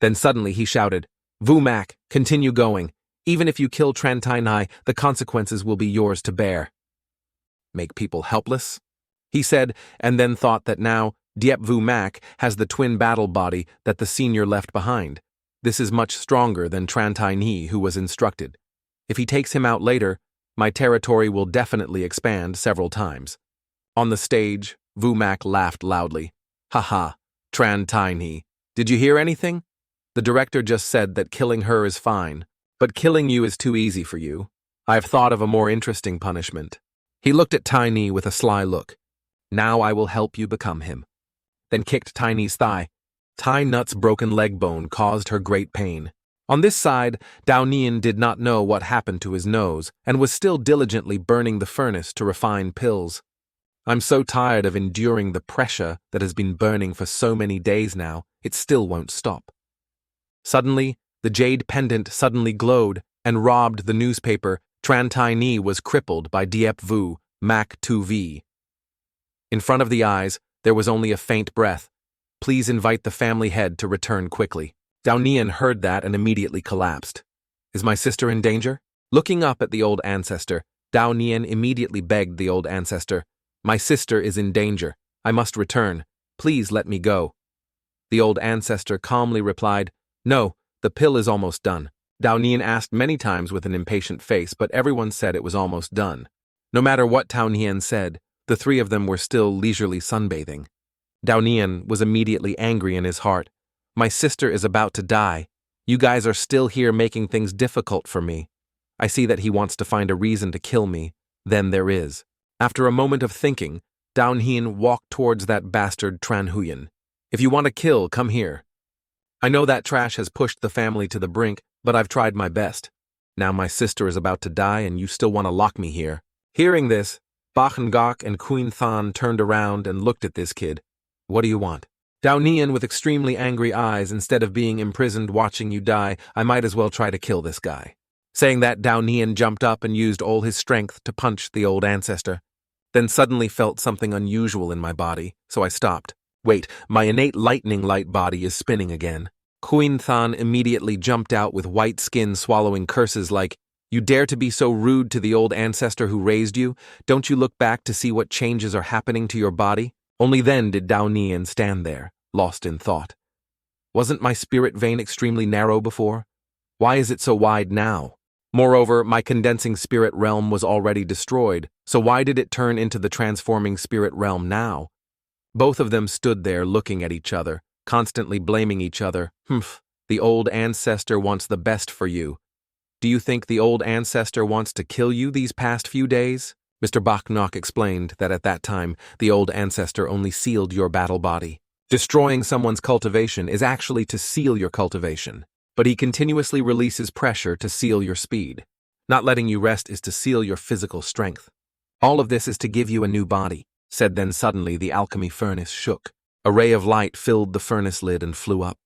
Then suddenly he shouted, "Vu Mak, continue going. Even if you kill Tran Tai Ni, the consequences will be yours to bear." "Make people helpless?" he said, and then thought that now Diep Vu Mak has the twin battle body that the senior left behind. This is much stronger than Tran Tai Ni, who was instructed. If he takes him out later, my territory will definitely expand several times. On the stage, Vu Mak laughed loudly. "Haha, Tran Tai Ni, did you hear anything? The director just said that killing her is fine, but killing you is too easy for you. I've thought of a more interesting punishment." He looked at Tiny with a sly look. "Now I will help you become him." Then kicked Tiny's thigh. Tai Nut's broken leg bone caused her great pain. On this side, Dao Nian did not know what happened to his nose and was still diligently burning the furnace to refine pills. "I'm so tired of enduring the pressure that has been burning for so many days now, it still won't stop." Suddenly, the jade pendant suddenly glowed and robbed the newspaper. Tran Tai Ni was crippled by Diep Vu Mak 2V. In front of the eyes, there was only a faint breath. "Please invite the family head to return quickly." Dao Nian heard that and immediately collapsed. "Is my sister in danger?" Looking up at the old ancestor, Dao Nian immediately begged the old ancestor, "My sister is in danger. I must return. Please let me go." The old ancestor calmly replied, "No, the pill is almost done." Dao Nian asked many times with an impatient face, but everyone said it was almost done. No matter what Dao Nian said, the 3 of them were still leisurely sunbathing. Dao Nian was immediately angry in his heart. "My sister is about to die. You guys are still here making things difficult for me." I see that he wants to find a reason to kill me. Then there is. After a moment of thinking, Dao Nian walked towards that bastard Tran Huyan. "If you want to kill, come here. I know that trash has pushed the family to the brink, but I've tried my best. Now my sister is about to die and you still want to lock me here." Hearing this, Gok and Queen Than turned around and looked at this kid. What do you want? Dao Nian with extremely angry eyes. Instead of being imprisoned watching you die, I might as well try to kill this guy. Saying that, Dao Nian jumped up and used all his strength to punch the old ancestor. Then suddenly felt something unusual in my body, so I stopped. Wait, my innate lightning light body is spinning again. Queen Than immediately jumped out with white skin swallowing curses like, "You dare to be so rude to the old ancestor who raised you? Don't you look back to see what changes are happening to your body?" Only then did Dao Nian stand there, lost in thought. Wasn't my spirit vein extremely narrow before? Why is it so wide now? Moreover, my condensing spirit realm was already destroyed, so why did it turn into the transforming spirit realm now? Both of them stood there looking at each other, constantly blaming each other. The old ancestor wants the best for you. Do you think the old ancestor wants to kill you these past few days? Mr. Bachnok explained that at that time, the old ancestor only sealed your battle body. Destroying someone's cultivation is actually to seal your cultivation, but he continuously releases pressure to seal your speed. Not letting you rest is to seal your physical strength. All of this is to give you a new body, said. Then suddenly the alchemy furnace shook. A ray of light filled the furnace lid and flew up.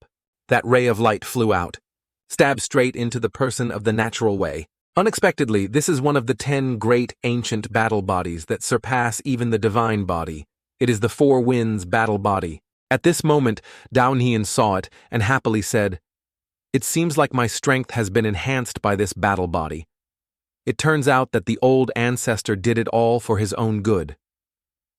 That ray of light flew out, stabbed straight into the person of the natural way. Unexpectedly, this is one of the 10 great ancient battle bodies that surpass even the divine body. It is the Four Winds battle body. At this moment, Dao Nian saw it and happily said, "It seems like my strength has been enhanced by this battle body. It turns out that the old ancestor did it all for his own good.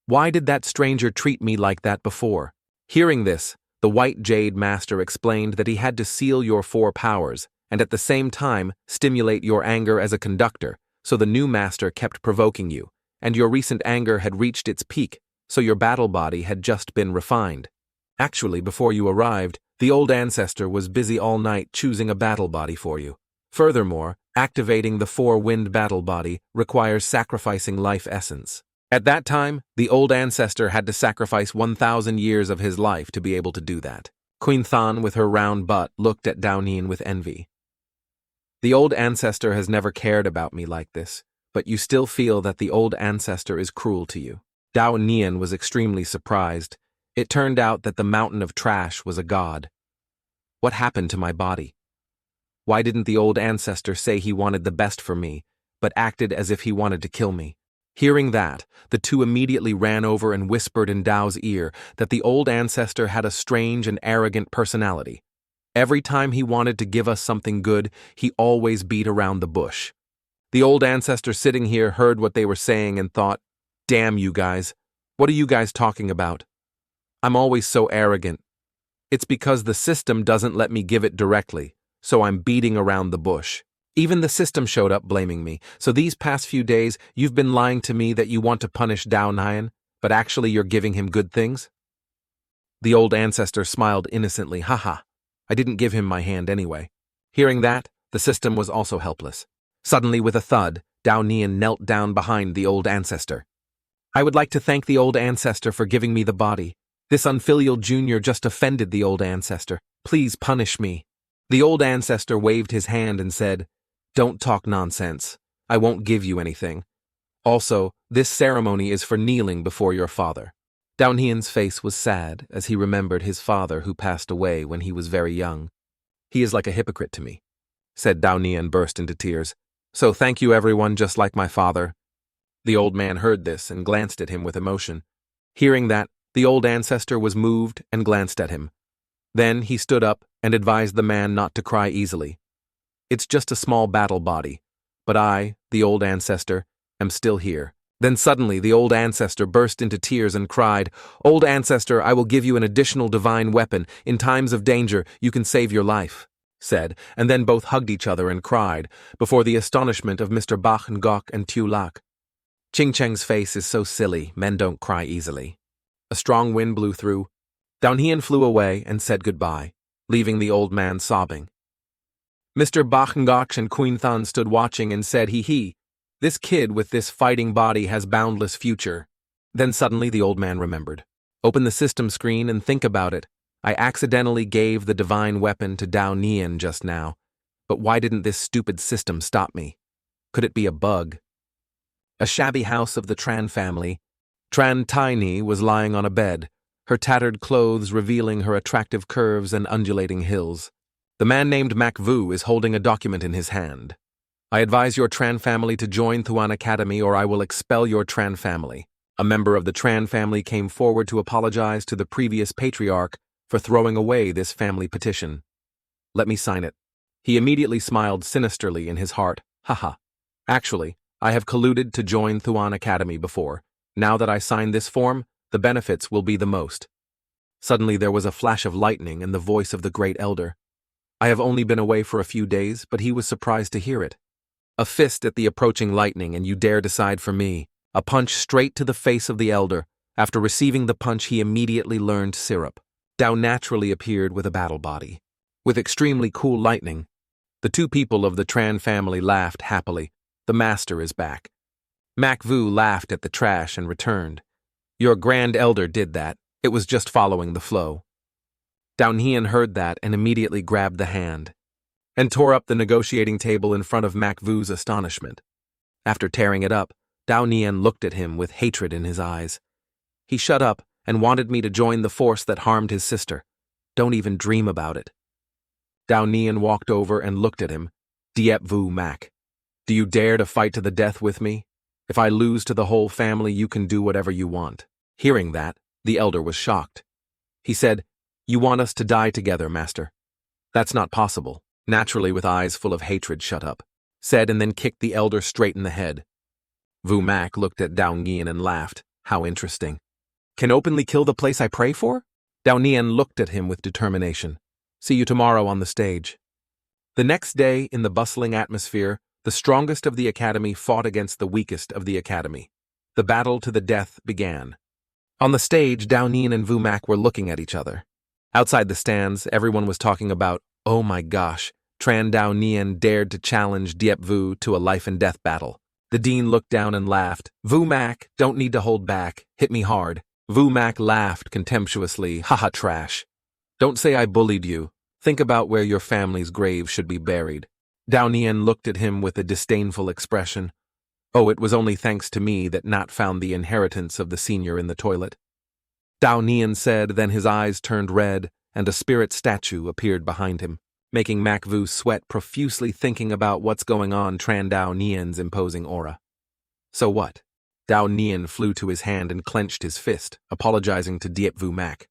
Why did that stranger treat me like that before?" Hearing this, the White Jade Master explained that he had to seal your 4 powers, and at the same time stimulate your anger as a conductor, so the new master kept provoking you, and your recent anger had reached its peak, so your battle body had just been refined. Actually, before you arrived, the old ancestor was busy all night choosing a battle body for you. Furthermore, activating the 4-wind battle body requires sacrificing life essence. At that time, the old ancestor had to sacrifice 1,000 years of his life to be able to do that. Queen Than, with her round butt, looked at Dao Nian with envy. The old ancestor has never cared about me like this, but you still feel that the old ancestor is cruel to you. Dao Nian was extremely surprised. It turned out that the mountain of trash was a god. What happened to my body? Why didn't the old ancestor say he wanted the best for me, but acted as if he wanted to kill me? Hearing that, the two immediately ran over and whispered in Dao's ear that the old ancestor had a strange and arrogant personality. Every time he wanted to give us something good, he always beat around the bush. The old ancestor sitting here heard what they were saying and thought, "Damn you guys. What are you guys talking about? I'm always so arrogant. It's because the system doesn't let me give it directly, so I'm beating around the bush. Even the system showed up blaming me, so these past few days you've been lying to me that you want to punish Dao Nian, but actually you're giving him good things?" The old ancestor smiled innocently. "Haha. I didn't give him my hand anyway." Hearing that, the system was also helpless. Suddenly, with a thud, Dao Nian knelt down behind the old ancestor. "I would like to thank the old ancestor for giving me the body. This unfilial junior just offended the old ancestor. Please punish me." The old ancestor waved his hand and said, "Don't talk nonsense. I won't give you anything. Also, this ceremony is for kneeling before your father." Dao Nian's face was sad as he remembered his father who passed away when he was very young. "He is like a hypocrite to me," said Dao Nian, burst into tears. "So thank you everyone, just like my father." The old man heard this and glanced at him with emotion. Hearing that, the old ancestor was moved and glanced at him. Then he stood up and advised the man not to cry easily. "It's just a small battle body, but I, the old ancestor, am still here." Then suddenly the old ancestor burst into tears and cried, "Old ancestor, I will give you an additional divine weapon. In times of danger, you can save your life," said, and then both hugged each other and cried, before the astonishment of Mr. Bach and Gok and Tu Lak. Ching Cheng's face is so silly, men don't cry easily. A strong wind blew through. Dao Nian flew away and said goodbye, leaving the old man sobbing. Mr. Bach and Gok and Queen Than stood watching and said, "Hee. This kid with this fighting body has boundless future." Then suddenly the old man remembered. "Open the system screen and think about it. I accidentally gave the divine weapon to Dao Nian just now. But why didn't this stupid system stop me? Could it be a bug?" A shabby house of the Tran family. Tran Tiny was lying on a bed, her tattered clothes revealing her attractive curves and undulating hills. The man named Mac Vu is holding a document in his hand. I advise your Tran family to join Huyan Academy or I will expel your Tran family. A member of the Tran family came forward to apologize to the previous patriarch for throwing away this family petition. Let me sign it. He immediately smiled sinisterly in his heart. Haha. Actually, I have colluded to join Huyan Academy before. Now that I signed this form, the benefits will be the most. Suddenly there was a flash of lightning and the voice of the great elder. I have only been away for a few days, but he was surprised to hear it. A fist at the approaching lightning, and you dare decide for me. A punch straight to the face of the elder. After receiving the punch, he immediately learned syrup. Dao naturally appeared with a battle body. With extremely cool lightning. The two people of the Tran family laughed happily. The master is back. Mac Vu laughed at the trash and returned. Your grand elder did that. It was just following the flow. Dao Nian heard that and immediately grabbed the hand and tore up the negotiating table in front of Mac Vu's astonishment. After tearing it up, Dao Nian looked at him with hatred in his eyes. He shut up and wanted me to join the force that harmed his sister. Don't even dream about it. Dao Nian walked over and looked at him. Diep Vu Mac. Do you dare to fight to the death with me? If I lose to the whole family, you can do whatever you want. Hearing that, the elder was shocked. He said, You want us to die together, master? That's not possible. Naturally, with eyes full of hatred, shut up. Said and then kicked the elder straight in the head. Vu Mac looked at Dao Nian and laughed. How interesting. Can openly kill the place I pray for? Dao Nian looked at him with determination. See you tomorrow on the stage. The next day, in the bustling atmosphere, the strongest of the academy fought against the weakest of the academy. The battle to the death began. On the stage, Dao Nian and Vu Mac were looking at each other. Outside the stands, everyone was talking about, oh my gosh, Tran Dao Nian dared to challenge Diep Vu to a life-and-death battle. The dean looked down and laughed. Vu Mac, don't need to hold back. Hit me hard. Vu Mac laughed contemptuously. Haha, trash. Don't say I bullied you. Think about where your family's grave should be buried. Dao Nian looked at him with a disdainful expression. Oh, it was only thanks to me that Nat found the inheritance of the senior in the toilet. Dao Nian said, then his eyes turned red, and a spirit statue appeared behind him, making Mac Vu sweat profusely thinking about what's going on Tran Dao Nian's imposing aura. So what? Dao Nian flew to his hand and clenched his fist, apologizing to Diep Vu Mac.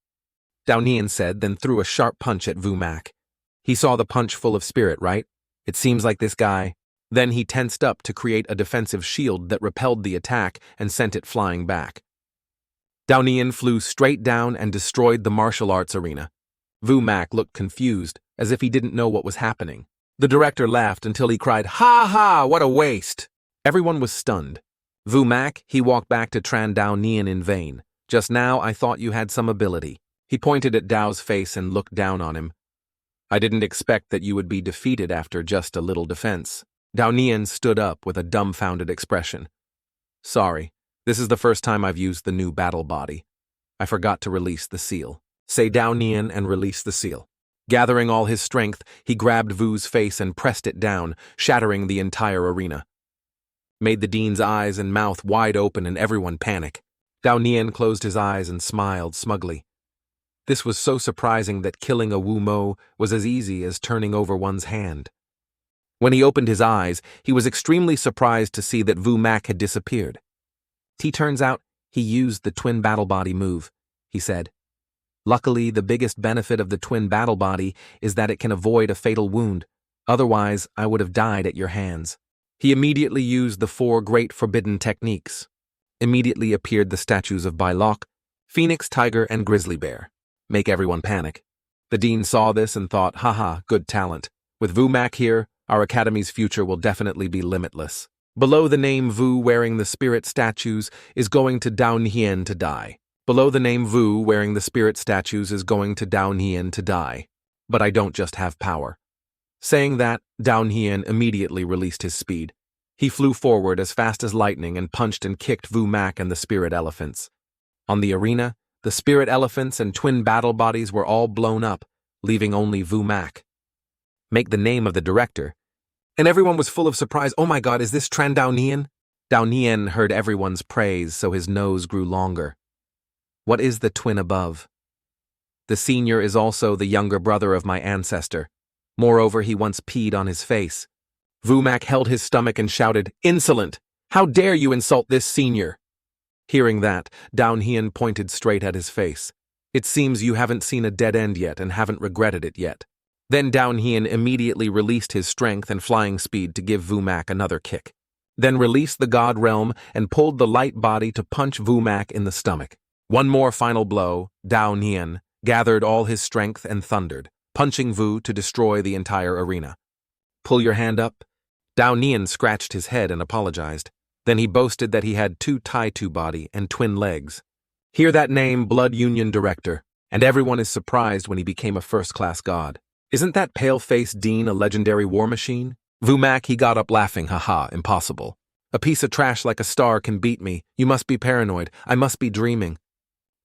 Dao Nian said, then threw a sharp punch at Vu Mac. He saw the punch full of spirit, right? It seems like this guy. Then he tensed up to create a defensive shield that repelled the attack and sent it flying back. Dao Nian flew straight down and destroyed the martial arts arena. Vu Mac looked confused, as if he didn't know what was happening. The director laughed until he cried, Ha ha, what a waste! Everyone was stunned. Vu Mac, he walked back to Tran Dao Nian in vain. Just now I thought you had some ability. He pointed at Dao's face and looked down on him. I didn't expect that you would be defeated after just a little defense. Dao Nian stood up with a dumbfounded expression. Sorry, this is the first time I've used the new battle body. I forgot to release the seal. Say Dao Nian and release the seal. Gathering all his strength, he grabbed Vu's face and pressed it down, shattering the entire arena. Made the dean's eyes and mouth wide open and everyone panic. Dao Nian closed his eyes and smiled smugly. This was so surprising that killing a Wu Mo was as easy as turning over one's hand. When he opened his eyes, he was extremely surprised to see that Vu Mac had disappeared. Turns out, he used the twin battle body move, he said. Luckily, the biggest benefit of the twin battle body is that it can avoid a fatal wound. Otherwise, I would have died at your hands. He immediately used the 4 great forbidden techniques. Immediately appeared the statues of Bailok, Phoenix, Tiger, and Grizzly Bear. Make everyone panic. The dean saw this and thought, haha, good talent. With Vu Mac here, our academy's future will definitely be limitless. Below the name Vu wearing the spirit statues is going to Dao Nian to die. Below the name Vu wearing the spirit statues is going to Dao Nian to die. But I don't just have power. Saying that, Dao Nian immediately released his speed. He flew forward as fast as lightning and punched and kicked Vu Mac and the spirit elephants. On the arena, the spirit elephants and twin battle bodies were all blown up, leaving only Vu Mac. Make the name of the director. And everyone was full of surprise. Oh my god, is this Tran Dao Nian? Dao Nian heard everyone's praise, so his nose grew longer. What is the twin above? The senior is also the younger brother of my ancestor. Moreover, he once peed on his face. Vumak held his stomach and shouted, "Insolent! How dare you insult this senior?" Hearing that, Dao Nian pointed straight at his face. It seems you haven't seen a dead end yet and haven't regretted it yet. Then Dao Nian immediately released his strength and flying speed to give Vumak another kick. Then released the god realm and pulled the light body to punch Vumak in the stomach. One more final blow, Dao Nian gathered all his strength and thundered, punching Vu to destroy the entire arena. "Pull your hand up." Dao Nian scratched his head and apologized. Then he boasted that he had 2 Tai-Tu body and twin legs. Hear that name, Blood Union Director, and everyone is surprised when he became a first-class god. Isn't that pale-faced Dean a legendary war machine? Vumak, he got up laughing, haha, impossible. A piece of trash like a star can beat me. You must be paranoid. I must be dreaming.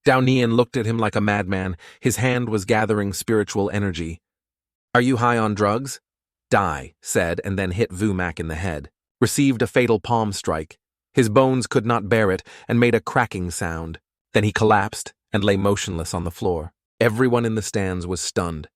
Dao Nian looked at him like a madman. His hand was gathering spiritual energy. Are you high on drugs? Die, said, and then hit Vumak in the head. Received a fatal palm strike. His bones could not bear it and made a cracking sound. Then he collapsed and lay motionless on the floor. Everyone in the stands was stunned.